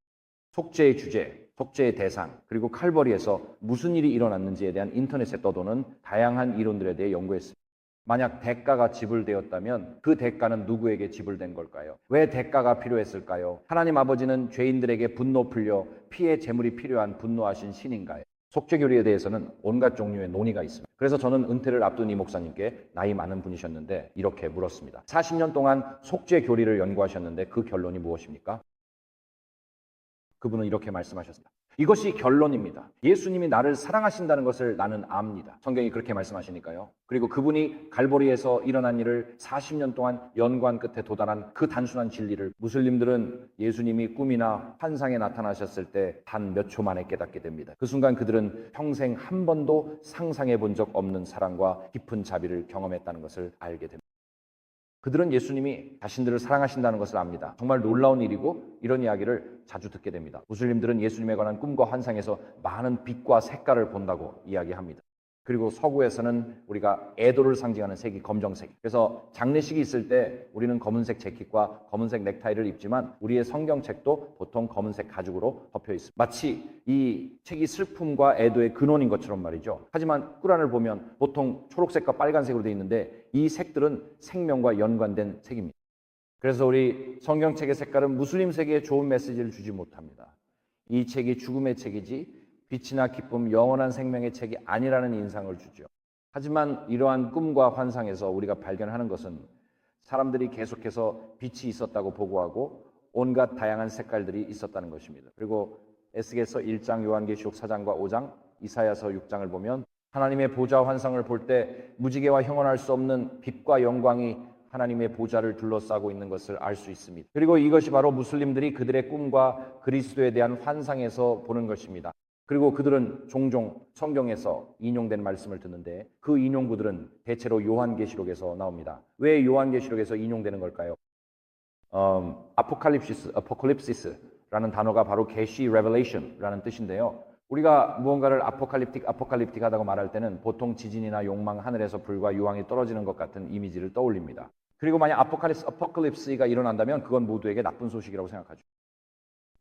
[SPEAKER 1] 속죄의 주제, 속죄의 대상, 그리고 칼버리에서 무슨 일이 일어났는지에 대한 인터넷에 떠도는 다양한 이론들에 대해 연구했습니다. 만약 대가가 지불되었다면 그 대가는 누구에게 지불된 걸까요? 왜 대가가 필요했을까요? 하나님 아버지는 죄인들에게 분노 풀려 피해 제물이 필요한 분노하신 신인가요? 속죄교리에 대해서는 온갖 종류의 논의가 있습니다. 그래서 저는 은퇴를 앞둔 이 목사님께 나이 많은 분이셨는데 이렇게 물었습니다. 40년 동안 속죄교리를 연구하셨는데 그 결론이 무엇입니까? 그분은 이렇게 말씀하셨습니다. 이것이 결론입니다. 예수님이 나를 사랑하신다는 것을 나는 압니다. 성경이 그렇게 말씀하시니까요. 그리고 그분이 갈보리에서 일어난 일을 40년 동안 연구한 끝에 도달한 그 단순한 진리를 무슬림들은 예수님이 꿈이나 환상에 나타나셨을 때 단 몇 초 만에 깨닫게 됩니다. 그 순간 그들은 평생 한 번도 상상해 본 적 없는 사랑과 깊은 자비를 경험했다는 것을 알게 됩니다. 그들은 예수님이 자신들을 사랑하신다는 것을 압니다. 정말 놀라운 일이고 이런 이야기를 자주 듣게 됩니다. 무슬림들은 예수님에 관한 꿈과 환상에서 많은 빛과 색깔을 본다고 이야기합니다. 그리고 서구에서는 우리가 애도를 상징하는 색이 검정색. 그래서 장례식이 있을 때 우리는 검은색 재킷과 검은색 넥타이를 입지만 우리의 성경책도 보통 검은색 가죽으로 덮여 있습니다. 마치 이 책이 슬픔과 애도의 근원인 것처럼 말이죠. 하지만 꾸란을 보면 보통 초록색과 빨간색으로 되어 있는데 이 색들은 생명과 연관된 색입니다. 그래서 우리 성경책의 색깔은 무슬림 세계에 좋은 메시지를 주지 못합니다. 이 책이 죽음의 책이지 빛이나 기쁨, 영원한 생명의 책이 아니라는 인상을 주죠. 하지만 이러한 꿈과 환상에서 우리가 발견하는 것은 사람들이 계속해서 빛이 있었다고 보고하고 온갖 다양한 색깔들이 있었다는 것입니다. 그리고 에스겔서 1장, 요한계시록 4장과 5장, 이사야서 6장을 보면 하나님의 보좌 환상을 볼 때 무지개와 형언할 수 없는 빛과 영광이 하나님의 보좌를 둘러싸고 있는 것을 알 수 있습니다. 그리고 이것이 바로 무슬림들이 그들의 꿈과 그리스도에 대한 환상에서 보는 것입니다. 그리고 그들은 종종 성경에서 인용된 말씀을 듣는데 그 인용구들은 대체로 요한계시록에서 나옵니다. 왜 요한계시록에서 인용되는 걸까요? 아포칼립시스라는 단어가 바로 계시, revelation라는 뜻인데요. 우리가 무언가를 아포칼립틱하다고 말할 때는 보통 지진이나 욕망, 하늘에서 불과 유황이 떨어지는 것 같은 이미지를 떠올립니다. 그리고 만약 아포칼립스가 일어난다면 그건 모두에게 나쁜 소식이라고 생각하죠.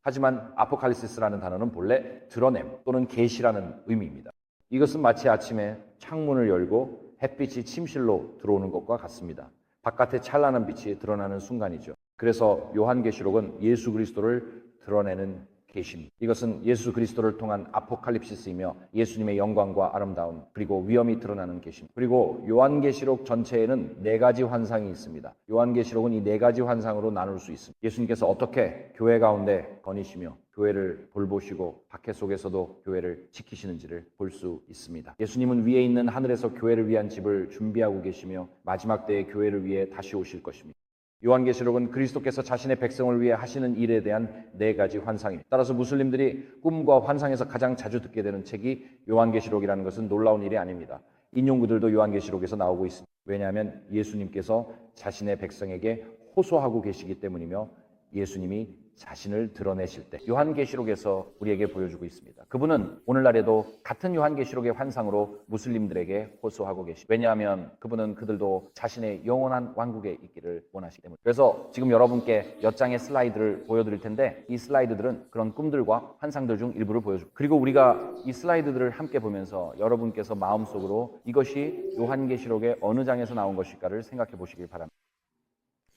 [SPEAKER 1] 하지만 아포칼립시스라는 단어는 본래 드러냄 또는 계시라는 의미입니다. 이것은 마치 아침에 창문을 열고 햇빛이 침실로 들어오는 것과 같습니다. 바깥에 찬란한 빛이 드러나는 순간이죠. 그래서 요한계시록은 예수 그리스도를 드러내는 계시입니다. 이것은 예수 그리스도를 통한 아포칼립시스이며 예수님의 영광과 아름다움 그리고 위엄이 드러나는 계시입니다. 그리고 요한계시록 전체에는 4가지 환상이 있습니다. 요한계시록은 이 4가지 환상으로 나눌 수 있습니다. 예수님께서 어떻게 교회 가운데 거니시며 교회를 돌보시고 박해 속에서도 교회를 지키시는지를 볼 수 있습니다. 예수님은 위에 있는 하늘에서 교회를 위한 집을 준비하고 계시며 마지막 때에 교회를 위해 다시 오실 것입니다. 요한계시록은 그리스도께서 자신의 백성을 위해 하시는 일에 대한 4가지 환상입니다. 따라서 무슬림들이 꿈과 환상에서 가장 자주 듣게 되는 책이 요한계시록이라는 것은 놀라운 일이 아닙니다. 인용구들도 요한계시록에서 나오고 있습니다. 왜냐하면 예수님께서 자신의 백성에게 호소하고 계시기 때문이며 예수님이 자신을 드러내실 때 요한계시록에서 우리에게 보여주고 있습니다. 그분은 오늘날에도 같은 요한계시록의 환상으로 무슬림들에게 호소하고 계십니다. 왜냐하면 그분은 그들도 자신의 영원한 왕국에 있기를 원하시기 때문에. 그래서 지금 여러분께 몇 장의 슬라이드를 보여드릴 텐데 이 슬라이드들은 그런 꿈들과 환상들 중 일부를 보여줍니다. 그리고 우리가 이 슬라이드들을 함께 보면서 여러분께서 마음속으로 이것이 요한계시록의 어느 장에서 나온 것일까를 생각해 보시길 바랍니다.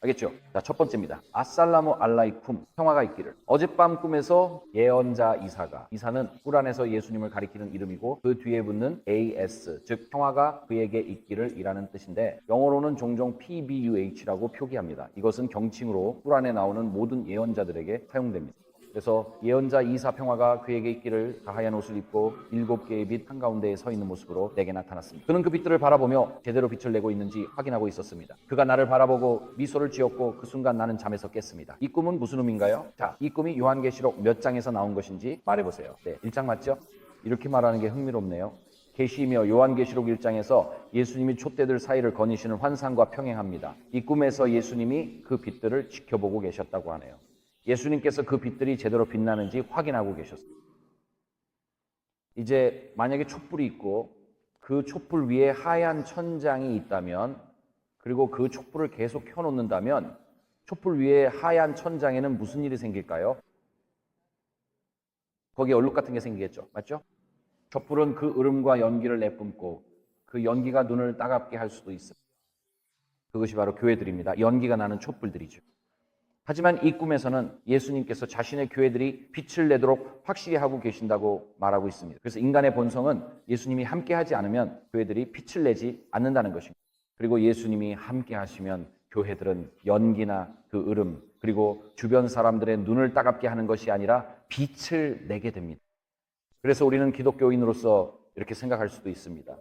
[SPEAKER 1] 알겠죠? 자, 첫 번째입니다. 아살라무 알라이쿰, 평화가 있기를. 어젯밤 꿈에서 예언자 이사는 꾸란에서 예수님을 가리키는 이름이고 그 뒤에 붙는 AS, 즉 평화가 그에게 있기를 이라는 뜻인데 영어로는 종종 PBUH라고 표기합니다. 이것은 경칭으로 꾸란에 나오는 모든 예언자들에게 사용됩니다. 그래서 예언자 이사평화가 그에게 있기를 하얀 옷을 입고 7개의 빛 한가운데에 서 있는 모습으로 내게 나타났습니다. 그는 그 빛들을 바라보며 제대로 빛을 내고 있는지 확인하고 있었습니다. 그가 나를 바라보고 미소를 지었고 그 순간 나는 잠에서 깼습니다. 이 꿈은 무슨 의미인가요? 자, 이 꿈이 요한계시록 몇 장에서 나온 것인지 말해보세요. 네, 1장 맞죠? 이렇게 말하는 게 흥미롭네요. 계시이며 요한계시록 1장에서 예수님이 촛대들 사이를 거니시는 환상과 평행합니다. 이 꿈에서 예수님이 그 빛들을 지켜보고 계셨다고 하네요. 예수님께서 그 빛들이 제대로 빛나는지 확인하고 계셨습니다. 이제 만약에 촛불이 있고 그 촛불 위에 하얀 천장이 있다면, 그리고 그 촛불을 계속 켜놓는다면 촛불 위에 하얀 천장에는 무슨 일이 생길까요? 거기에 얼룩 같은 게 생기겠죠. 맞죠? 촛불은 그 으름과 연기를 내뿜고 그 연기가 눈을 따갑게 할 수도 있습니다. 그것이 바로 교회들입니다. 연기가 나는 촛불들이죠. 하지만 이 꿈에서는 예수님께서 자신의 교회들이 빛을 내도록 확실히 하고 계신다고 말하고 있습니다. 그래서 인간의 본성은 예수님이 함께하지 않으면 교회들이 빛을 내지 않는다는 것입니다. 그리고 예수님이 함께 하시면 교회들은 연기나 그 으름, 그리고 주변 사람들의 눈을 따갑게 하는 것이 아니라 빛을 내게 됩니다. 그래서 우리는 기독교인으로서 이렇게 생각할 수도 있습니다.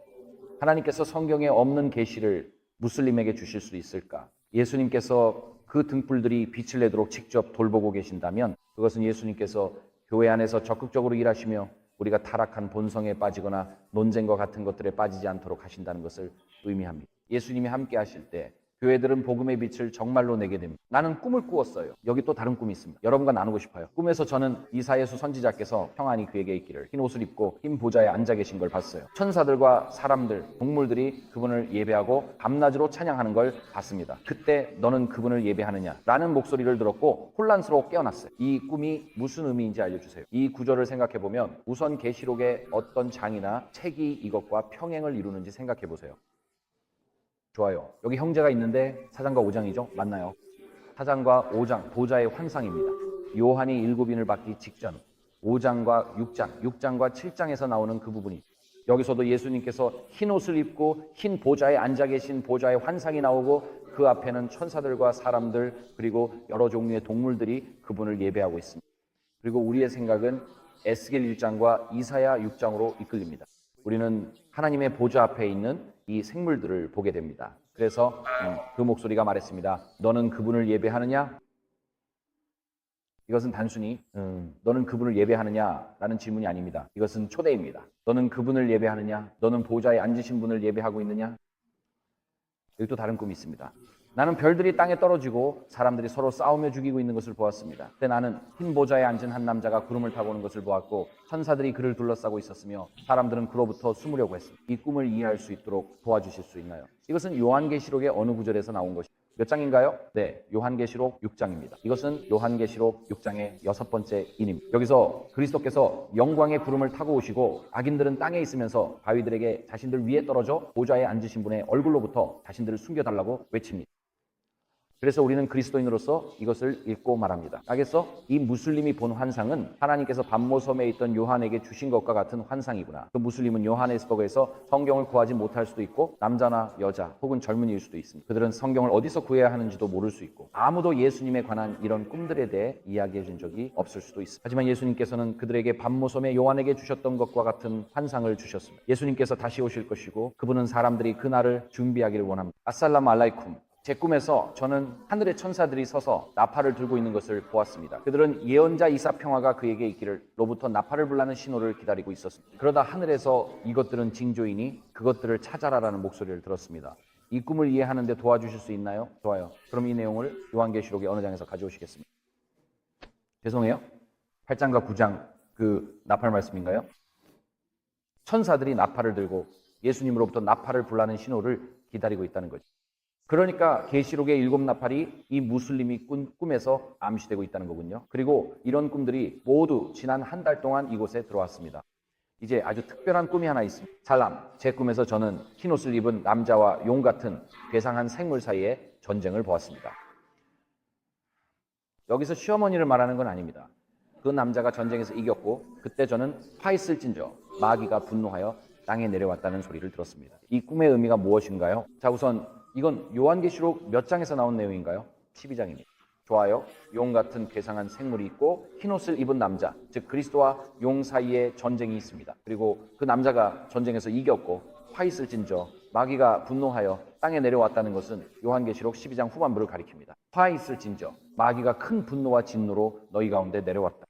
[SPEAKER 1] 하나님께서 성경에 없는 계시를 무슬림에게 주실 수 있을까? 예수님께서 그 등불들이 빛을 내도록 직접 돌보고 계신다면 그것은 예수님께서 교회 안에서 적극적으로 일하시며 우리가 타락한 본성에 빠지거나 논쟁과 같은 것들에 빠지지 않도록 하신다는 것을 의미합니다. 예수님이 함께 하실 때 교회들은 복음의 빛을 정말로 내게 됩니다. 나는 꿈을 꾸었어요. 여기 또 다른 꿈이 있습니다. 여러분과 나누고 싶어요. 꿈에서 저는 이사야서 선지자께서 평안이 그에게 있기를 흰 옷을 입고 흰 보좌에 앉아 계신 걸 봤어요. 천사들과 사람들, 동물들이 그분을 예배하고 밤낮으로 찬양하는 걸 봤습니다. 그때 너는 그분을 예배하느냐? 라는 목소리를 들었고 혼란스러워 깨어났어요. 이 꿈이 무슨 의미인지 알려주세요. 이 구절을 생각해 보면 우선 계시록의 어떤 장이나 책이 이것과 평행을 이루는지 생각해 보세요. 좋아요. 여기 형제가 있는데 4장과 5장이죠? 맞나요? 4장과 5장, 보좌의 환상입니다. 요한이 7인을 받기 직전 5장과 6장, 6장과 7장에서 나오는 그 부분이, 여기서도 예수님께서 흰 옷을 입고 흰 보좌에 앉아 계신 보좌의 환상이 나오고 그 앞에는 천사들과 사람들 그리고 여러 종류의 동물들이 그분을 예배하고 있습니다. 그리고 우리의 생각은 에스겔 1장과 이사야 6장으로 이끌립니다. 우리는 하나님의 보좌 앞에 있는 이 생물들을 보게 됩니다. 그래서 그 목소리가 말했습니다. 너는 그분을 예배하느냐? 이것은 단순히 너는 그분을 예배하느냐라는 질문이 아닙니다. 이것은 초대입니다. 너는 그분을 예배하느냐? 너는 보좌에 앉으신 분을 예배하고 있느냐? 여기 또 다른 꿈이 있습니다. 나는 별들이 땅에 떨어지고 사람들이 서로 싸우며 죽이고 있는 것을 보았습니다. 그때 나는 흰 보좌에 앉은 한 남자가 구름을 타고 오는 것을 보았고 천사들이 그를 둘러싸고 있었으며 사람들은 그로부터 숨으려고 했습니다. 이 꿈을 이해할 수 있도록 도와주실 수 있나요? 이것은 요한계시록의 어느 구절에서 나온 것입니다. 몇 장인가요? 네, 요한계시록 6장입니다. 이것은 요한계시록 6장의 6번째 인입니다. 여기서 그리스도께서 영광의 구름을 타고 오시고 악인들은 땅에 있으면서 바위들에게 자신들 위에 떨어져 보좌에 앉으신 분의 얼굴로부터 자신들을 숨겨달라고 외칩니다. 그래서 우리는 그리스도인으로서 이것을 읽고 말합니다. 알겠어? 이 무슬림이 본 환상은 하나님께서 반모섬에 있던 요한에게 주신 것과 같은 환상이구나. 그 무슬림은 요하네스버그에서 성경을 구하지 못할 수도 있고 남자나 여자 혹은 젊은이일 수도 있습니다. 그들은 성경을 어디서 구해야 하는지도 모를 수 있고 아무도 예수님에 관한 이런 꿈들에 대해 이야기해 준 적이 없을 수도 있습니다. 하지만 예수님께서는 그들에게 반모섬에 요한에게 주셨던 것과 같은 환상을 주셨습니다. 예수님께서 다시 오실 것이고 그분은 사람들이 그날을 준비하기를 원합니다. 아살라무 알라이쿰. 제 꿈에서 저는 하늘의 천사들이 서서 나팔을 들고 있는 것을 보았습니다. 그들은 예언자 이사평화가 그에게 있기를 로부터 나팔을 불라는 신호를 기다리고 있었습니다. 그러다 하늘에서 이것들은 징조이니 그것들을 찾아라라는 목소리를 들었습니다. 이 꿈을 이해하는 데 도와주실 수 있나요? 좋아요. 그럼 이 내용을 요한계시록의 어느 장에서 가져오시겠습니다. 죄송해요. 8장과 9장 그 나팔 말씀인가요? 천사들이 나팔을 들고 예수님으로부터 나팔을 불라는 신호를 기다리고 있다는 거죠. 그러니까 계시록의 7 나팔이 이 무슬림이 꾼 꿈에서 암시되고 있다는 거군요. 그리고 이런 꿈들이 모두 지난 한 달 동안 이곳에 들어왔습니다. 이제 아주 특별한 꿈이 하나 있습니다. 살람, 제 꿈에서 저는 흰옷을 입은 남자와 용 같은 괴상한 생물 사이에 전쟁을 보았습니다. 여기서 시어머니를 말하는 건 아닙니다. 그 남자가 전쟁에서 이겼고 그때 저는 화 있을진저 마귀가 분노하여 땅에 내려왔다는 소리를 들었습니다. 이 꿈의 의미가 무엇인가요? 자, 우선 이건 요한계시록 몇 장에서 나온 내용인가요? 12장입니다. 좋아요. 용 같은 괴상한 생물이 있고 흰 옷을 입은 남자, 즉 그리스도와 용 사이에 전쟁이 있습니다. 그리고 그 남자가 전쟁에서 이겼고 화 있을진저 마귀가 분노하여 땅에 내려왔다는 것은 요한계시록 12장 후반부를 가리킵니다. 화 있을진저 마귀가 큰 분노와 진노로 너희 가운데 내려왔다.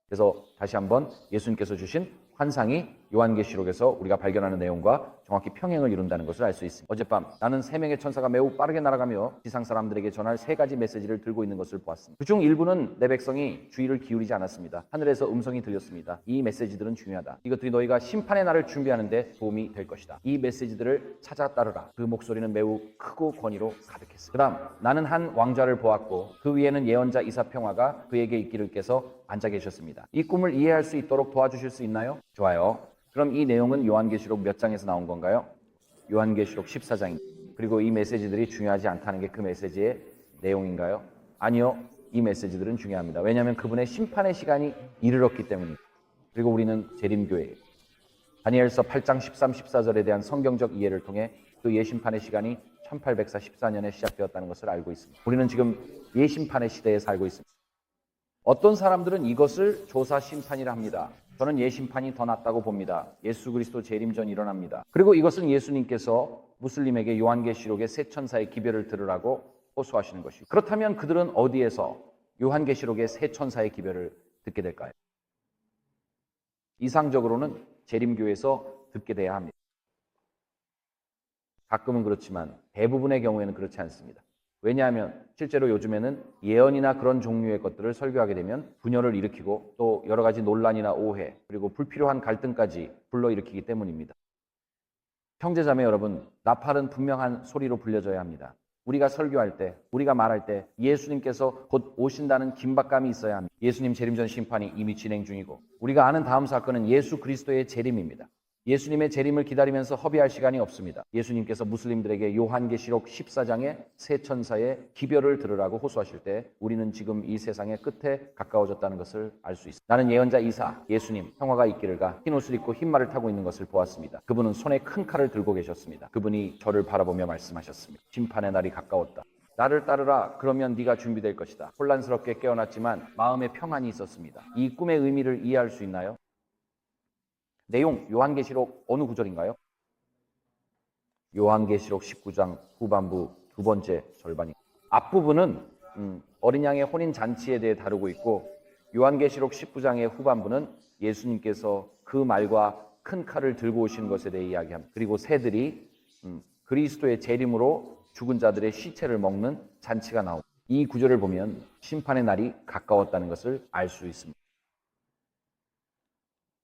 [SPEAKER 1] 그래서 다시 한번 예수님께서 주신 환상이 요한계시록에서 우리가 발견하는 내용과 정확히 평행을 이룬다는 것을 알 수 있습니다. 어젯밤 나는 3명의 천사가 매우 빠르게 날아가며 지상 사람들에게 전할 3가지 메시지를 들고 있는 것을 보았습니다. 그중 일부는 내 백성이 주의를 기울이지 않았습니다. 하늘에서 음성이 들렸습니다. 이 메시지들은 중요하다. 이것들이 너희가 심판의 날을 준비하는 데 도움이 될 것이다. 이 메시지들을 찾아 따르라. 그 목소리는 매우 크고 권위로 가득했습니다. 그 다음 나는 한 왕좌를 보았고 그 위에는 예언자 이사평화가 그에게 있기를 께서 앉아 계셨습니다. 이 꿈을 이해할 수 있도록 도와주실 수 있나요? 좋아요. 그럼 이 내용은 요한계시록 몇 장에서 나온 건가요? 요한계시록 14장입니다. 그리고 이 메시지들이 중요하지 않다는 게 그 메시지의 내용인가요? 아니요. 이 메시지들은 중요합니다. 왜냐하면 그분의 심판의 시간이 이르렀기 때문입니다. 그리고 우리는 재림교회예요. 다니엘서 8장 13, 14절에 대한 성경적 이해를 통해 그 예심판의 시간이 1814년에 시작되었다는 것을 알고 있습니다. 우리는 지금 예심판의 시대에 살고 있습니다. 어떤 사람들은 이것을 조사 심판이라 합니다. 저는 예심판이 더 낫다고 봅니다. 예수 그리스도 재림 전 일어납니다. 그리고 이것은 예수님께서 무슬림에게 요한계시록의 세 천사의 기별을 들으라고 호소하시는 것이고, 그렇다면 그들은 어디에서 요한계시록의 세 천사의 기별을 듣게 될까요? 이상적으로는 재림교에서 듣게 돼야 합니다. 가끔은 그렇지만 대부분의 경우에는 그렇지 않습니다. 왜냐하면 실제로 요즘에는 예언이나 그런 종류의 것들을 설교하게 되면 분열을 일으키고 또 여러 가지 논란이나 오해 그리고 불필요한 갈등까지 불러일으키기 때문입니다. 형제자매 여러분, 나팔은 분명한 소리로 불려져야 합니다. 우리가 설교할 때, 우리가 말할 때 예수님께서 곧 오신다는 긴박감이 있어야 합니다. 예수님 재림 전 심판이 이미 진행 중이고 우리가 아는 다음 사건은 예수 그리스도의 재림입니다. 예수님의 재림을 기다리면서 허비할 시간이 없습니다. 예수님께서 무슬림들에게 요한계시록 14장의 세 천사의 기별을 들으라고 호소하실 때 우리는 지금 이 세상의 끝에 가까워졌다는 것을 알 수 있습니다. 나는 예언자 이사, 예수님, 평화가 있기를가 흰 옷을 입고 흰 말을 타고 있는 것을 보았습니다. 그분은 손에 큰 칼을 들고 계셨습니다. 그분이 저를 바라보며 말씀하셨습니다. 심판의 날이 가까웠다. 나를 따르라. 그러면 네가 준비될 것이다. 혼란스럽게 깨어났지만 마음에 평안이 있었습니다. 이 꿈의 의미를 이해할 수 있나요? 내용, 요한계시록 어느 구절인가요? 요한계시록 19장 후반부 두 번째 절반이. 앞부분은 어린 양의 혼인 잔치에 대해 다루고 있고 요한계시록 19장의 후반부는 예수님께서 그 말과 큰 칼을 들고 오신 것에 대해 이야기합니다. 그리고 새들이 그리스도의 재림으로 죽은 자들의 시체를 먹는 잔치가 나옵니다. 이 구절을 보면 심판의 날이 가까웠다는 것을 알 수 있습니다.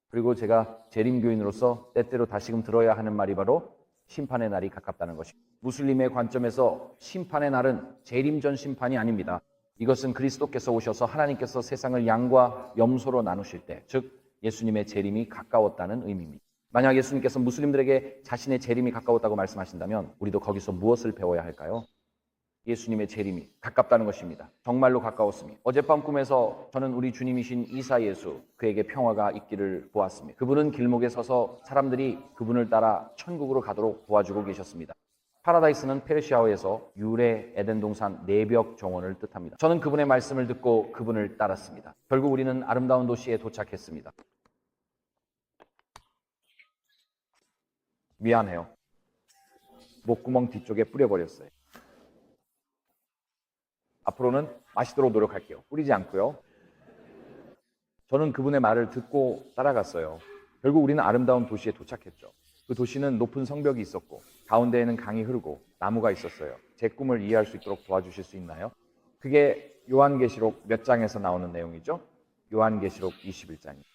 [SPEAKER 1] 그리고 제가 재림교인으로서 때때로 다시금 들어야 하는 말이 바로 심판의 날이 가깝다는 것입니다. 무슬림의 관점에서 심판의 날은 재림 전 심판이 아닙니다. 이것은 그리스도께서 오셔서 하나님께서 세상을 양과 염소로 나누실 때, 즉 예수님의 재림이 가까웠다는 의미입니다. 만약 예수님께서 무슬림들에게 자신의 재림이 가까웠다고 말씀하신다면 우리도 거기서 무엇을 배워야 할까요? 예수님의 재림이 가깝다는 것입니다. 정말로 가까웠습니다. 어젯밤 꿈에서 저는 우리 주님이신 이사 예수, 그에게 평화가 있기를 보았습니다. 그분은 길목에 서서 사람들이 그분을 따라 천국으로 가도록 도와주고 계셨습니다. 파라다이스는 페르시아어에서 유래 에덴 동산 내벽 정원을 뜻합니다. 저는 그분의 말씀을 듣고 그분을 따랐습니다. 결국 우리는 아름다운 도시에 도착했습니다. 미안해요. 목구멍 뒤쪽에 뿌려버렸어요. 앞으로는 마시도록 노력할게요. 뿌리지 않고요. 저는 그분의 말을 듣고 따라갔어요. 결국 우리는 아름다운 도시에 도착했죠. 그 도시는 높은 성벽이 있었고 가운데에는 강이 흐르고 나무가 있었어요. 제 꿈을 이해할 수 있도록 도와주실 수 있나요? 그게 요한계시록 몇 장에서 나오는 내용이죠? 요한계시록 21장입니다.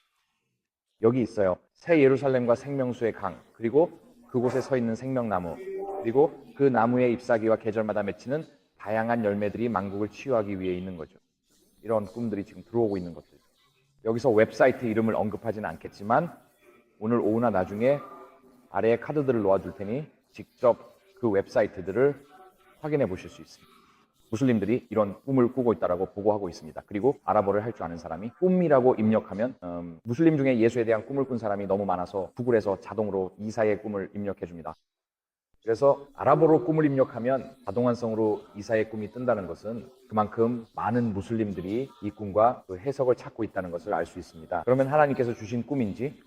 [SPEAKER 1] 여기 있어요. 새 예루살렘과 생명수의 강, 그리고 그곳에 서 있는 생명나무, 그리고 그 나무의 잎사귀와 계절마다 맺히는 다양한 열매들이 만국을 치유하기 위해 있는 거죠. 이런 꿈들이 지금 들어오고 있는 것들. 여기서 웹사이트 이름을 언급하지는 않겠지만 오늘 오후나 나중에 아래에 카드들을 놓아줄 테니 직접 그 웹사이트들을 확인해 보실 수 있습니다. 무슬림들이 이런 꿈을 꾸고 있다고 보고하고 있습니다. 그리고 아랍어를 할 줄 아는 사람이 꿈이라고 입력하면 무슬림 중에 예수에 대한 꿈을 꾼 사람이 너무 많아서 구글에서 자동으로 이사의 꿈을 입력해 줍니다. 그래서 아랍어로 꿈을 입력하면 자동완성으로 이사의 꿈이 뜬다는 것은 그만큼 많은 무슬림들이 이 꿈과 그 해석을 찾고 있다는 것을 알 수 있습니다. 그러면 하나님께서 주신 꿈인지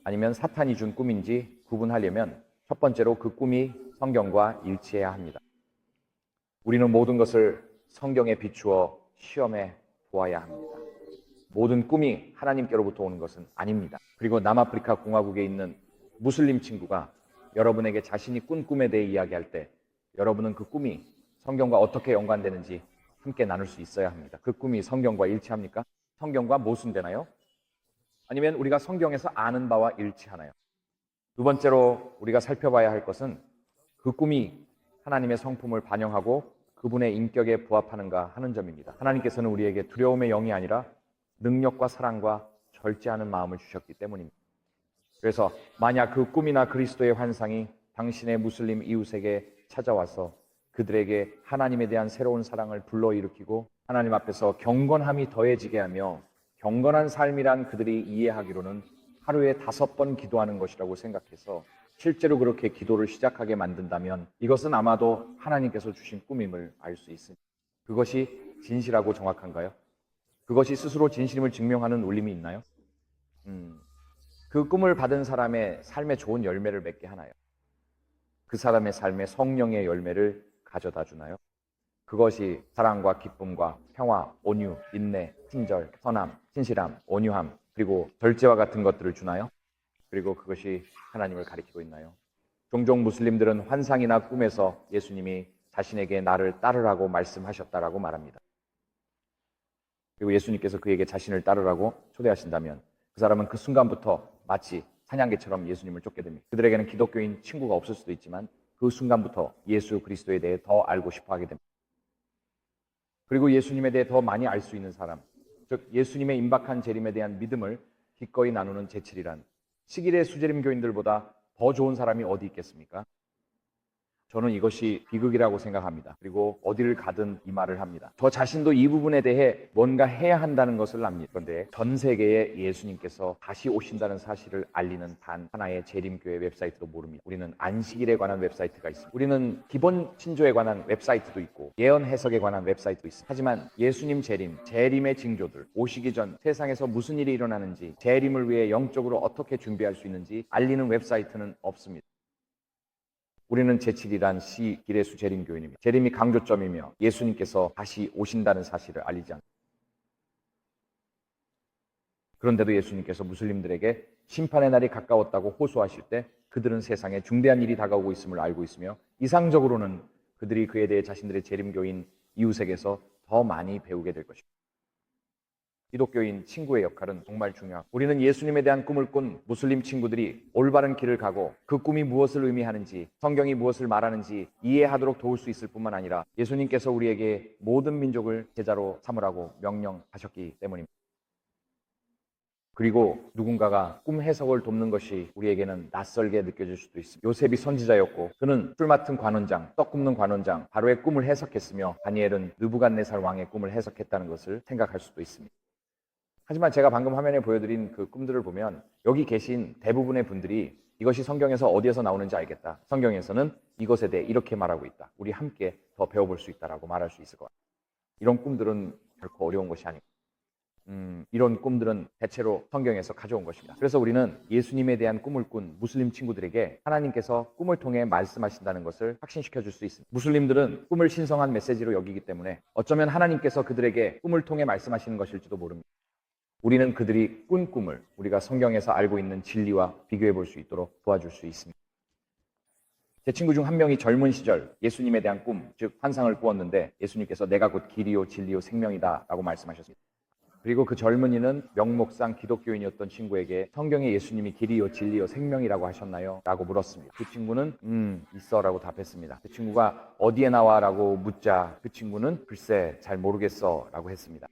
[SPEAKER 1] 아니면 사탄이 준 꿈인지 구분하려면 첫 번째로 그 꿈이 성경과 일치해야 합니다. 우리는 모든 것을 성경에 비추어 시험해 보아야 합니다. 모든 꿈이 하나님께로부터 오는 것은 아닙니다. 그리고 남아프리카 공화국에 있는 무슬림 친구가 여러분에게 자신이 꾼 꿈에 대해 이야기할 때 여러분은 그 꿈이 성경과 어떻게 연관되는지 함께 나눌 수 있어야 합니다. 그 꿈이 성경과 일치합니까? 성경과 모순되나요? 아니면 우리가 성경에서 아는 바와 일치하나요? 두 번째로 우리가 살펴봐야 할 것은 그 꿈이 하나님의 성품을 반영하고 그분의 인격에 부합하는가 하는 점입니다. 하나님께서는 우리에게 두려움의 영이 아니라 능력과 사랑과 절제하는 마음을 주셨기 때문입니다. 그래서 만약 그 꿈이나 그리스도의 환상이 당신의 무슬림 이웃에게 찾아와서 그들에게 하나님에 대한 새로운 사랑을 불러일으키고 하나님 앞에서 경건함이 더해지게 하며 경건한 삶이란 그들이 이해하기로는 하루에 5번 기도하는 것이라고 생각해서 실제로 그렇게 기도를 시작하게 만든다면 이것은 아마도 하나님께서 주신 꿈임을 알 수 있습니다. 그것이 진실하고 정확한가요? 그것이 스스로 진실임을 증명하는 울림이 있나요? 그 꿈을 받은 사람의 삶에 좋은 열매를 맺게 하나요? 그 사람의 삶에 성령의 열매를 가져다 주나요? 그것이 사랑과 기쁨과 평화, 온유, 인내, 친절, 선함, 신실함, 온유함, 그리고 절제와 같은 것들을 주나요? 그리고 그것이 하나님을 가리키고 있나요? 종종 무슬림들은 환상이나 꿈에서 예수님이 자신에게 나를 따르라고 말씀하셨다라고 말합니다. 그리고 예수님께서 그에게 자신을 따르라고 초대하신다면 그 사람은 그 순간부터 마치 사냥개처럼 예수님을 쫓게 됩니다. 그들에게는 기독교인 친구가 없을 수도 있지만 그 순간부터 예수 그리스도에 대해 더 알고 싶어 하게 됩니다. 그리고 예수님에 대해 더 많이 알 수 있는 사람, 즉 예수님의 임박한 재림에 대한 믿음을 기꺼이 나누는 제칠이란 시길의 수재림 교인들보다 더 좋은 사람이 어디 있겠습니까? 저는 이것이 비극이라고 생각합니다. 그리고 어디를 가든 이 말을 합니다. 저 자신도 이 부분에 대해 뭔가 해야 한다는 것을 압니다. 그런데 전 세계에 예수님께서 다시 오신다는 사실을 알리는 단 하나의 재림교회 웹사이트도 모릅니다. 우리는 안식일에 관한 웹사이트가 있습니다. 우리는 기본 신조에 관한 웹사이트도 있고 예언 해석에 관한 웹사이트도 있습니다. 하지만 예수님 재림, 재림의 징조들, 오시기 전 세상에서 무슨 일이 일어나는지, 재림을 위해 영적으로 어떻게 준비할 수 있는지 알리는 웹사이트는 없습니다. 우리는 제7이란 시길의 재림교인입니다. 재림이 강조점이며 예수님께서 다시 오신다는 사실을 알리지 않습니다. 그런데도 예수님께서 무슬림들에게 심판의 날이 가까웠다고 호소하실 때 그들은 세상에 중대한 일이 다가오고 있음을 알고 있으며 이상적으로는 그들이 그에 대해 자신들의 재림교인 이웃에게서 더 많이 배우게 될 것입니다. 기독교인 친구의 역할은 정말 중요하고 우리는 예수님에 대한 꿈을 꾼 무슬림 친구들이 올바른 길을 가고 그 꿈이 무엇을 의미하는지 성경이 무엇을 말하는지 이해하도록 도울 수 있을 뿐만 아니라 예수님께서 우리에게 모든 민족을 제자로 삼으라고 명령하셨기 때문입니다. 그리고 누군가가 꿈 해석을 돕는 것이 우리에게는 낯설게 느껴질 수도 있습니다. 요셉이 선지자였고 그는 술 맡은 관원장, 떡 굽는 관원장 바로의 꿈을 해석했으며 다니엘은 느부갓네살 왕의 꿈을 해석했다는 것을 생각할 수도 있습니다. 하지만 제가 방금 화면에 보여드린 그 꿈들을 보면 여기 계신 대부분의 분들이 이것이 성경에서 어디에서 나오는지 알겠다. 성경에서는 이것에 대해 이렇게 말하고 있다. 우리 함께 더 배워볼 수 있다라고 말할 수 있을 것 같아요. 이런 꿈들은 결코 어려운 것이 아니고 이런 꿈들은 대체로 성경에서 가져온 것입니다. 그래서 우리는 예수님에 대한 꿈을 꾼 무슬림 친구들에게 하나님께서 꿈을 통해 말씀하신다는 것을 확신시켜 줄 수 있습니다. 무슬림들은 꿈을 신성한 메시지로 여기기 때문에 어쩌면 하나님께서 그들에게 꿈을 통해 말씀하시는 것일지도 모릅니다. 우리는 그들이 꾼 꿈을 우리가 성경에서 알고 있는 진리와 비교해 볼 수 있도록 도와줄 수 있습니다. 제 친구 중 한 명이 젊은 시절 예수님에 대한 꿈, 즉 환상을 꾸었는데 예수님께서 내가 곧 길이요 진리요 생명이다 라고 말씀하셨습니다. 그리고 그 젊은이는 명목상 기독교인이었던 친구에게 성경에 예수님이 길이요 진리요 생명이라고 하셨나요? 라고 물었습니다. 그 친구는 있어 라고 답했습니다. 그 친구가 어디에 나와? 라고 묻자 그 친구는 글쎄 잘 모르겠어 라고 했습니다.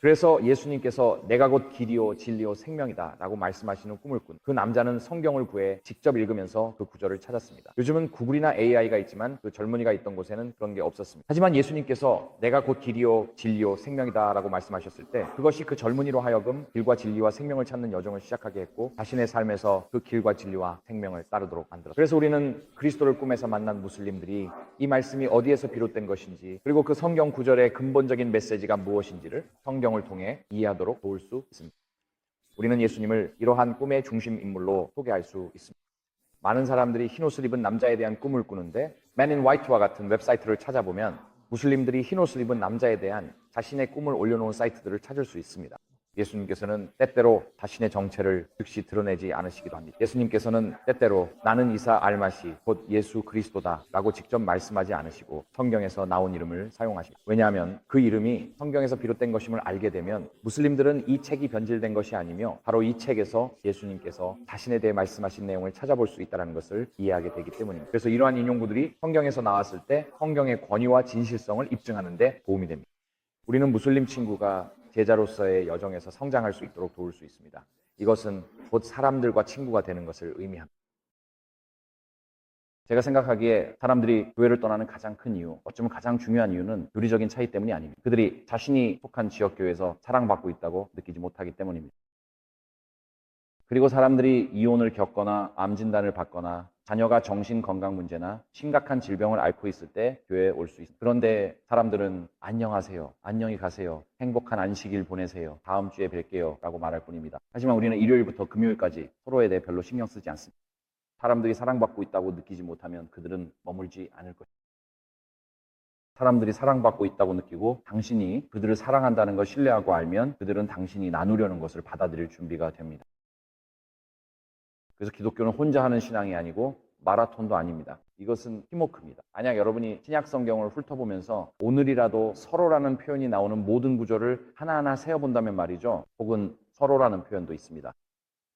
[SPEAKER 1] 그래서 예수님께서 내가 곧 길이요 진리요 생명이다 라고 말씀하시는 꿈을 꾼 그 남자는 성경을 구해 직접 읽으면서 그 구절을 찾았습니다. 요즘은 구글이나 AI가 있지만 그 젊은이가 있던 곳에는 그런 게 없었습니다. 하지만 예수님께서 내가 곧 길이요 진리요 생명이다 라고 말씀하셨을 때 그것이 그 젊은이로 하여금 길과 진리와 생명을 찾는 여정을 시작하게 했고 자신의 삶에서 그 길과 진리와 생명을 따르도록 만들었습니다. 그래서 우리는 그리스도를 꿈에서 만난 무슬림들이 이 말씀이 어디에서 비롯된 것인지 그리고 그 성경 구절의 근본적인 메시지가 무엇인지를 성경을 통해 이해하도록 도울 수 있습니다. 우리는 예수님을 이러한 꿈의 중심 인물로 소개할 수 있습니다. 많은 사람들이 흰옷을 입은 남자에 대한 꿈을 꾸는데 Man in White와 같은 웹사이트를 찾아보면 무슬림들이 흰옷을 입은 남자에 대한 자신의 꿈을 올려놓은 사이트들을 찾을 수 있습니다. 예수님께서는 때때로 자신의 정체를 즉시 드러내지 않으시기도 합니다. 예수님께서는 때때로 나는 이사 알마시 곧 예수 그리스도다 라고 직접 말씀하지 않으시고 성경에서 나온 이름을 사용하십니다. 왜냐하면 그 이름이 성경에서 비롯된 것임을 알게 되면 무슬림들은 이 책이 변질된 것이 아니며 바로 이 책에서 예수님께서 자신에 대해 말씀하신 내용을 찾아볼 수 있다는 것을 이해하게 되기 때문입니다. 그래서 이러한 인용구들이 성경에서 나왔을 때 성경의 권위와 진실성을 입증하는 데 도움이 됩니다. 우리는 무슬림 친구가 제자로서의 여정에서 성장할 수 있도록 도울 수 있습니다. 이것은 곧 사람들과 친구가 되는 것을 의미합니다. 제가 생각하기에 사람들이 교회를 떠나는 가장 큰 이유, 어쩌면 가장 중요한 이유는 교리적인 차이 때문이 아닙니다. 그들이 자신이 속한 지역교회에서 사랑받고 있다고 느끼지 못하기 때문입니다. 그리고 사람들이 이혼을 겪거나 암 진단을 받거나 자녀가 정신건강 문제나 심각한 질병을 앓고 있을 때 교회에 올 수 있습니다. 그런데 사람들은 안녕하세요, 안녕히 가세요, 행복한 안식일 보내세요, 다음 주에 뵐게요 라고 말할 뿐입니다. 하지만 우리는 일요일부터 금요일까지 서로에 대해 별로 신경 쓰지 않습니다. 사람들이 사랑받고 있다고 느끼지 못하면 그들은 머물지 않을 것입니다. 사람들이 사랑받고 있다고 느끼고 당신이 그들을 사랑한다는 걸 신뢰하고 알면 그들은 당신이 나누려는 것을 받아들일 준비가 됩니다. 그래서 기독교는 혼자 하는 신앙이 아니고 마라톤도 아닙니다. 이것은 팀워크입니다. 만약 여러분이 신약 성경을 훑어보면서 오늘이라도 서로라는 표현이 나오는 모든 구절을 하나하나 세어본다면 말이죠. 혹은 서로라는 표현도 있습니다.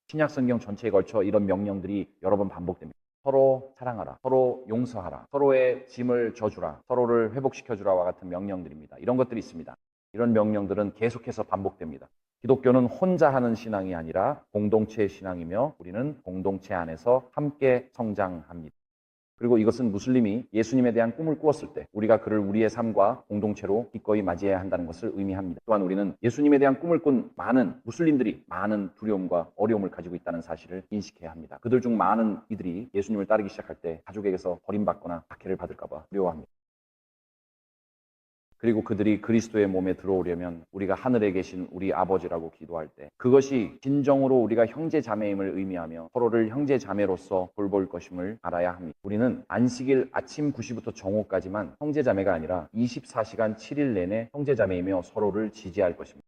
[SPEAKER 1] 신약 성경 전체에 걸쳐 이런 명령들이 여러 번 반복됩니다. 서로 사랑하라, 서로 용서하라, 서로의 짐을 져주라, 서로를 회복시켜주라와 같은 명령들입니다. 이런 것들이 있습니다. 이런 명령들은 계속해서 반복됩니다. 기독교는 혼자 하는 신앙이 아니라 공동체의 신앙이며 우리는 공동체 안에서 함께 성장합니다. 그리고 이것은 무슬림이 예수님에 대한 꿈을 꾸었을 때 우리가 그를 우리의 삶과 공동체로 기꺼이 맞이해야 한다는 것을 의미합니다. 또한 우리는 예수님에 대한 꿈을 꾼 많은 무슬림들이 많은 두려움과 어려움을 가지고 있다는 사실을 인식해야 합니다. 그들 중 많은 이들이 예수님을 따르기 시작할 때 가족에게서 버림받거나 박해를 받을까 봐 두려워합니다. 그리고 그들이 그리스도의 몸에 들어오려면 우리가 하늘에 계신 우리 아버지라고 기도할 때 그것이 진정으로 우리가 형제 자매임을 의미하며 서로를 형제 자매로서 돌볼 것임을 알아야 합니다. 우리는 안식일 아침 9시부터 정오까지만 형제 자매가 아니라 24시간 7일 내내 형제 자매이며 서로를 지지할 것입니다.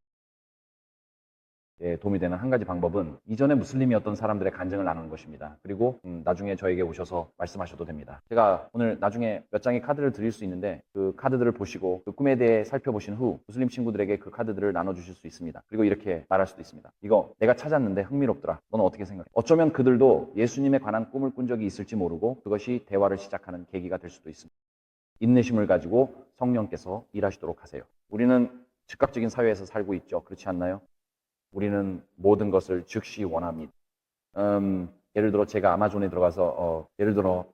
[SPEAKER 1] 도움이 되는 한 가지 방법은 이전에 무슬림이었던 사람들의 간증을 나누는 것입니다. 그리고 나중에 저에게 오셔서 말씀하셔도 됩니다. 제가 오늘 나중에 몇 장의 카드를 드릴 수 있는데 그 카드들을 보시고 그 꿈에 대해 살펴보신 후 무슬림 친구들에게 그 카드들을 나눠주실 수 있습니다. 그리고 이렇게 말할 수도 있습니다. 이거 내가 찾았는데 흥미롭더라. 너는 어떻게 생각해? 어쩌면 그들도 예수님에 관한 꿈을 꾼 적이 있을지 모르고 그것이 대화를 시작하는 계기가 될 수도 있습니다. 인내심을 가지고 성령께서 일하시도록 하세요. 우리는 즉각적인 사회에서 살고 있죠. 그렇지 않나요? 우리는 모든 것을 즉시 원합니다. 예를 들어 제가 아마존에 들어가서 예를 들어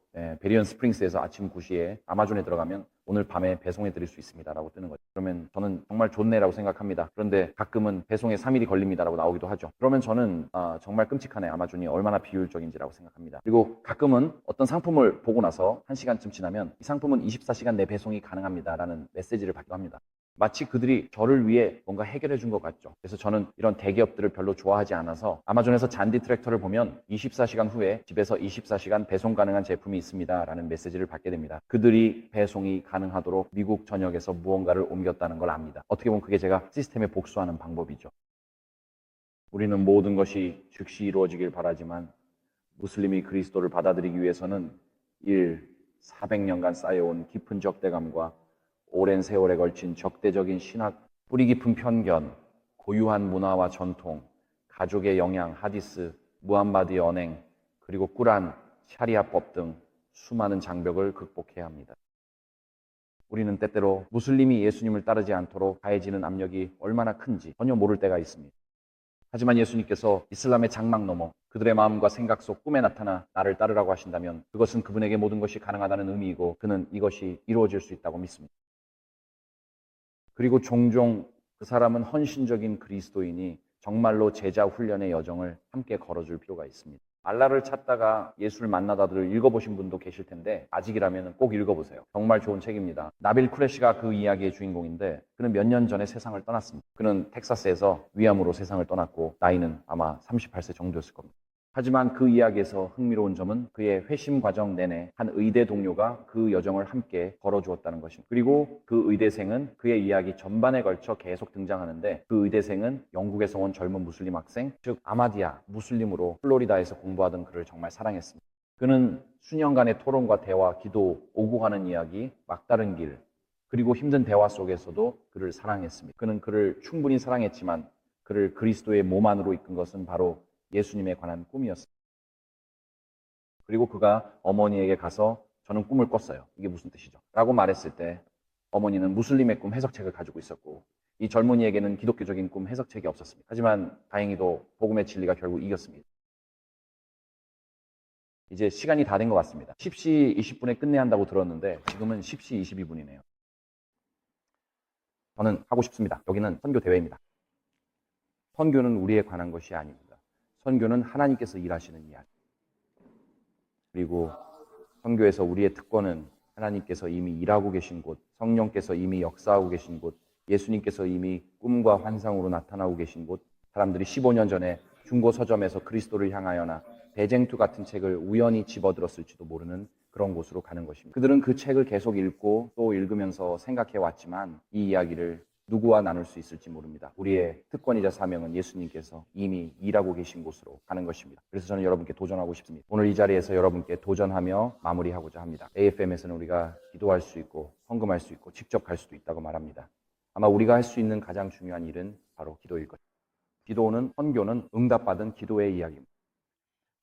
[SPEAKER 1] 베리언 스프링스에서 아침 9시에 아마존에 들어가면 오늘 밤에 배송해 드릴 수 있습니다 라고 뜨는 거죠. 그러면 저는 정말 좋네라고 생각합니다. 그런데 가끔은 배송에 3일이 걸립니다 라고 나오기도 하죠. 그러면 저는 정말 끔찍하네, 아마존이 얼마나 비효율적인지라고 생각합니다. 그리고 가끔은 어떤 상품을 보고 나서 1시간쯤 지나면 이 상품은 24시간 내 배송이 가능합니다 라는 메시지를 받기도 합니다. 마치 그들이 저를 위해 뭔가 해결해 준 것 같죠. 그래서 저는 이런 대기업들을 별로 좋아하지 않아서 아마존에서 잔디 트랙터를 보면 24시간 후에 집에서 24시간 배송 가능한 제품이 있습니다 라는 메시지를 받게 됩니다. 그들이 배송이 가능하도록 미국 전역에서 무언가를 옮겼다는 걸 압니다. 어떻게 보면 그게 제가 시스템에 복수하는 방법이죠. 우리는 모든 것이 즉시 이루어지길 바라지만 무슬림이 그리스도를 받아들이기 위해서는 400년간 쌓여온 깊은 적대감과 오랜 세월에 걸친 적대적인 신학, 뿌리 깊은 편견, 고유한 문화와 전통, 가족의 영향, 하디스, 무함마드의 언행, 그리고 꾸란, 샤리아법 등 수많은 장벽을 극복해야 합니다. 우리는 때때로 무슬림이 예수님을 따르지 않도록 가해지는 압력이 얼마나 큰지 전혀 모를 때가 있습니다. 하지만 예수님께서 이슬람의 장막 넘어 그들의 마음과 생각 속 꿈에 나타나 나를 따르라고 하신다면 그것은 그분에게 모든 것이 가능하다는 의미이고 그는 이것이 이루어질 수 있다고 믿습니다. 그리고 종종 그 사람은 헌신적인 그리스도인이 정말로 제자 훈련의 여정을 함께 걸어줄 필요가 있습니다. 알라를 찾다가 예수를 만나다를 읽어보신 분도 계실 텐데 아직이라면 꼭 읽어보세요. 정말 좋은 책입니다. 나빌 쿠레시가 그 이야기의 주인공인데 그는 몇 년 전에 세상을 떠났습니다. 그는 텍사스에서 위암으로 세상을 떠났고 나이는 아마 38세 정도였을 겁니다. 하지만 그 이야기에서 흥미로운 점은 그의 회심 과정 내내 한 의대 동료가 그 여정을 함께 걸어주었다는 것입니다. 그리고 그 의대생은 그의 이야기 전반에 걸쳐 계속 등장하는데 그 의대생은 영국에서 온 젊은 무슬림 학생, 즉 아마디아 무슬림으로 플로리다에서 공부하던 그를 정말 사랑했습니다. 그는 수년간의 토론과 대화, 기도, 오고 가는 이야기, 막다른 길, 그리고 힘든 대화 속에서도 그를 사랑했습니다. 그는 그를 충분히 사랑했지만 그를 그리스도의 몸 안으로 이끈 것은 바로 예수님에 관한 꿈이었습니다. 그리고 그가 어머니에게 가서 저는 꿈을 꿨어요. 이게 무슨 뜻이죠? 라고 말했을 때 어머니는 무슬림의 꿈 해석책을 가지고 있었고 이 젊은이에게는 기독교적인 꿈 해석책이 없었습니다. 하지만 다행히도 복음의 진리가 결국 이겼습니다. 이제 시간이 다 된 것 같습니다. 10시 20분에 끝내야 한다고 들었는데 지금은 10시 22분이네요. 저는 하고 싶습니다. 여기는 선교 대회입니다. 선교는 우리에 관한 것이 아닙니다. 선교는 하나님께서 일하시는 이야기. 그리고 선교에서 우리의 특권은 하나님께서 이미 일하고 계신 곳, 성령께서 이미 역사하고 계신 곳, 예수님께서 이미 꿈과 환상으로 나타나고 계신 곳, 사람들이 15년 전에 중고 서점에서 그리스도를 향하여나 대쟁투 같은 책을 우연히 집어들었을지도 모르는 그런 곳으로 가는 것입니다. 그들은 그 책을 계속 읽고 또 읽으면서 생각해 왔지만 이 이야기를 누구와 나눌 수 있을지 모릅니다. 우리의 특권이자 사명은 예수님께서 이미 일하고 계신 곳으로 가는 것입니다. 그래서 저는 여러분께 도전하고 싶습니다. 오늘 이 자리에서 여러분께 도전하며 마무리하고자 합니다. AFM에서는 우리가 기도할 수 있고 헌금할 수 있고 직접 갈 수도 있다고 말합니다. 아마 우리가 할 수 있는 가장 중요한 일은 바로 기도일 것입니다. 기도는, 헌교는 응답받은 기도의 이야기입니다.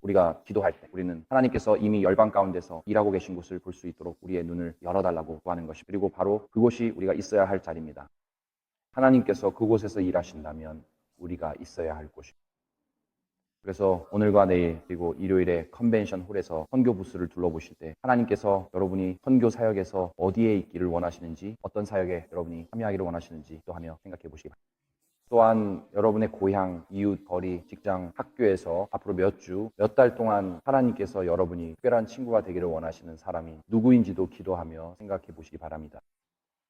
[SPEAKER 1] 우리가 기도할 때 우리는 하나님께서 이미 열방 가운데서 일하고 계신 곳을 볼 수 있도록 우리의 눈을 열어달라고 구하는 것입니다. 그리고 바로 그곳이 우리가 있어야 할 자리입니다. 하나님께서 그곳에서 일하신다면 우리가 있어야 할 곳입니다. 그래서 오늘과 내일 그리고 일요일에 컨벤션 홀에서 선교 부스를 둘러보실 때 하나님께서 여러분이 선교 사역에서 어디에 있기를 원하시는지 어떤 사역에 여러분이 참여하기를 원하시는지 또 하며 생각해 보시기 바랍니다. 또한 여러분의 고향, 이웃, 거리, 직장, 학교에서 앞으로 몇 주, 몇 달 동안 하나님께서 여러분이 특별한 친구가 되기를 원하시는 사람이 누구인지도 기도하며 생각해 보시기 바랍니다.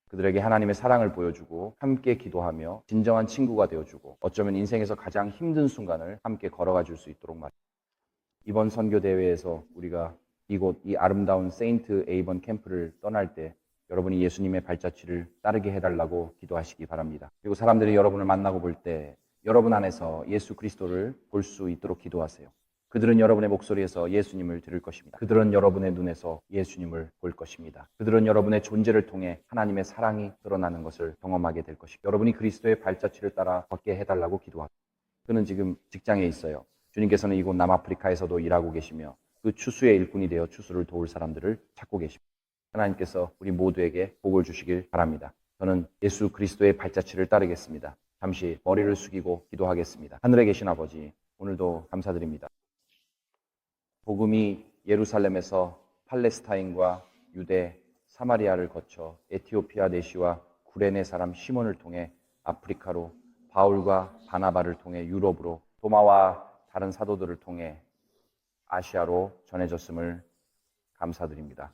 [SPEAKER 1] 그들에게 하나님의 사랑을 보여주고 함께 기도하며 진정한 친구가 되어주고 어쩌면 인생에서 가장 힘든 순간을 함께 걸어가 줄 수 있도록 말입니다. 이번 선교대회에서 우리가 이곳 이 아름다운 세인트 에이번 캠프를 떠날 때 여러분이 예수님의 발자취를 따르게 해달라고 기도하시기 바랍니다. 그리고 사람들이 여러분을 만나고 볼 때 여러분 안에서 예수 그리스도를 볼 수 있도록 기도하세요. 그들은 여러분의 목소리에서 예수님을 들을 것입니다. 그들은 여러분의 눈에서 예수님을 볼 것입니다. 그들은 여러분의 존재를 통해 하나님의 사랑이 드러나는 것을 경험하게 될 것입니다. 여러분이 그리스도의 발자취를 따라 걷게 해달라고 기도합니다. 그는 지금 직장에 있어요. 주님께서는 이곳 남아프리카에서도 일하고 계시며 그 추수의 일꾼이 되어 추수를 도울 사람들을 찾고 계십니다. 하나님께서 우리 모두에게 복을 주시길 바랍니다. 저는 예수 그리스도의 발자취를 따르겠습니다. 잠시 머리를 숙이고 기도하겠습니다. 하늘에 계신 아버지, 오늘도 감사드립니다. 복음이 예루살렘에서 팔레스타인과 유대, 사마리아를 거쳐 에티오피아 내시와 구레네 사람 시몬을 통해 아프리카로, 바울과 바나바를 통해 유럽으로, 도마와 다른 사도들을 통해 아시아로 전해졌음을 감사드립니다.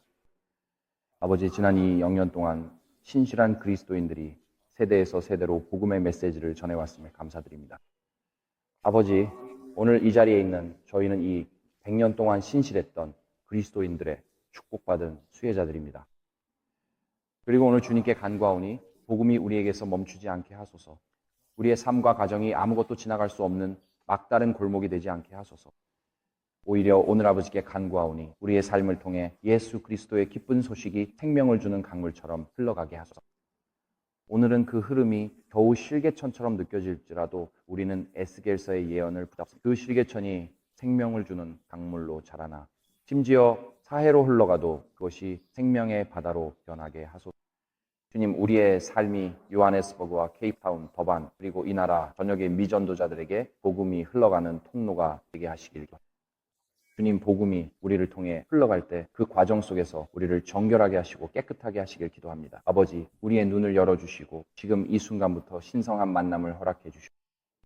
[SPEAKER 1] 아버지, 지난 이 0년 동안 신실한 그리스도인들이 세대에서 세대로 복음의 메시지를 전해왔음을 감사드립니다. 아버지, 오늘 이 자리에 있는 저희는 이 100년 동안 신실했던 그리스도인들의 축복받은 수혜자들입니다. 그리고 오늘 주님께 간구하오니 복음이 우리에게서 멈추지 않게 하소서. 우리의 삶과 가정이 아무것도 지나갈 수 없는 막다른 골목이 되지 않게 하소서. 오히려 오늘 아버지께 간구하오니 우리의 삶을 통해 예수 그리스도의 기쁜 소식이 생명을 주는 강물처럼 흘러가게 하소서. 오늘은 그 흐름이 겨우 실개천처럼 느껴질지라도 우리는 에스겔서의 예언을 붙잡습니다. 그 실개천이 생명을 주는 강물로 자라나 심지어 사해로 흘러가도 그것이 생명의 바다로 변하게 하소서. 주님, 우리의 삶이 요하네스버그와 케이프타운, 더반, 그리고 이 나라 전역의 미전도자들에게 복음이 흘러가는 통로가 되게 하시길 기도합니다. 주님, 복음이 우리를 통해 흘러갈 때 그 과정 속에서 우리를 정결하게 하시고 깨끗하게 하시길 기도합니다. 아버지, 우리의 눈을 열어주시고 지금 이 순간부터 신성한 만남을 허락해 주시고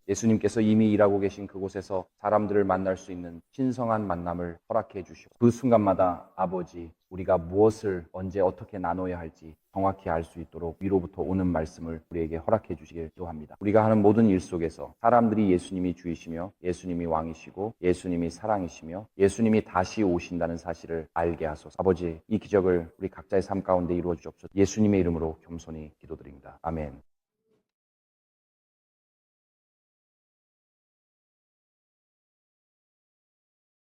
[SPEAKER 1] 예수님께서 이미 일하고 계신 그곳에서 사람들을 만날 수 있는 신성한 만남을 허락해 주시고 그 순간마다 아버지, 우리가 무엇을 언제 어떻게 나눠야 할지 정확히 알 수 있도록 위로부터 오는 말씀을 우리에게 허락해 주시길 기도합니다. 우리가 하는 모든 일 속에서 사람들이 예수님이 주이시며 예수님이 왕이시고 예수님이 사랑이시며 예수님이 다시 오신다는 사실을 알게 하소서. 아버지, 이 기적을 우리 각자의 삶 가운데 이루어 주옵소서. 예수님의 이름으로 겸손히 기도드립니다. 아멘.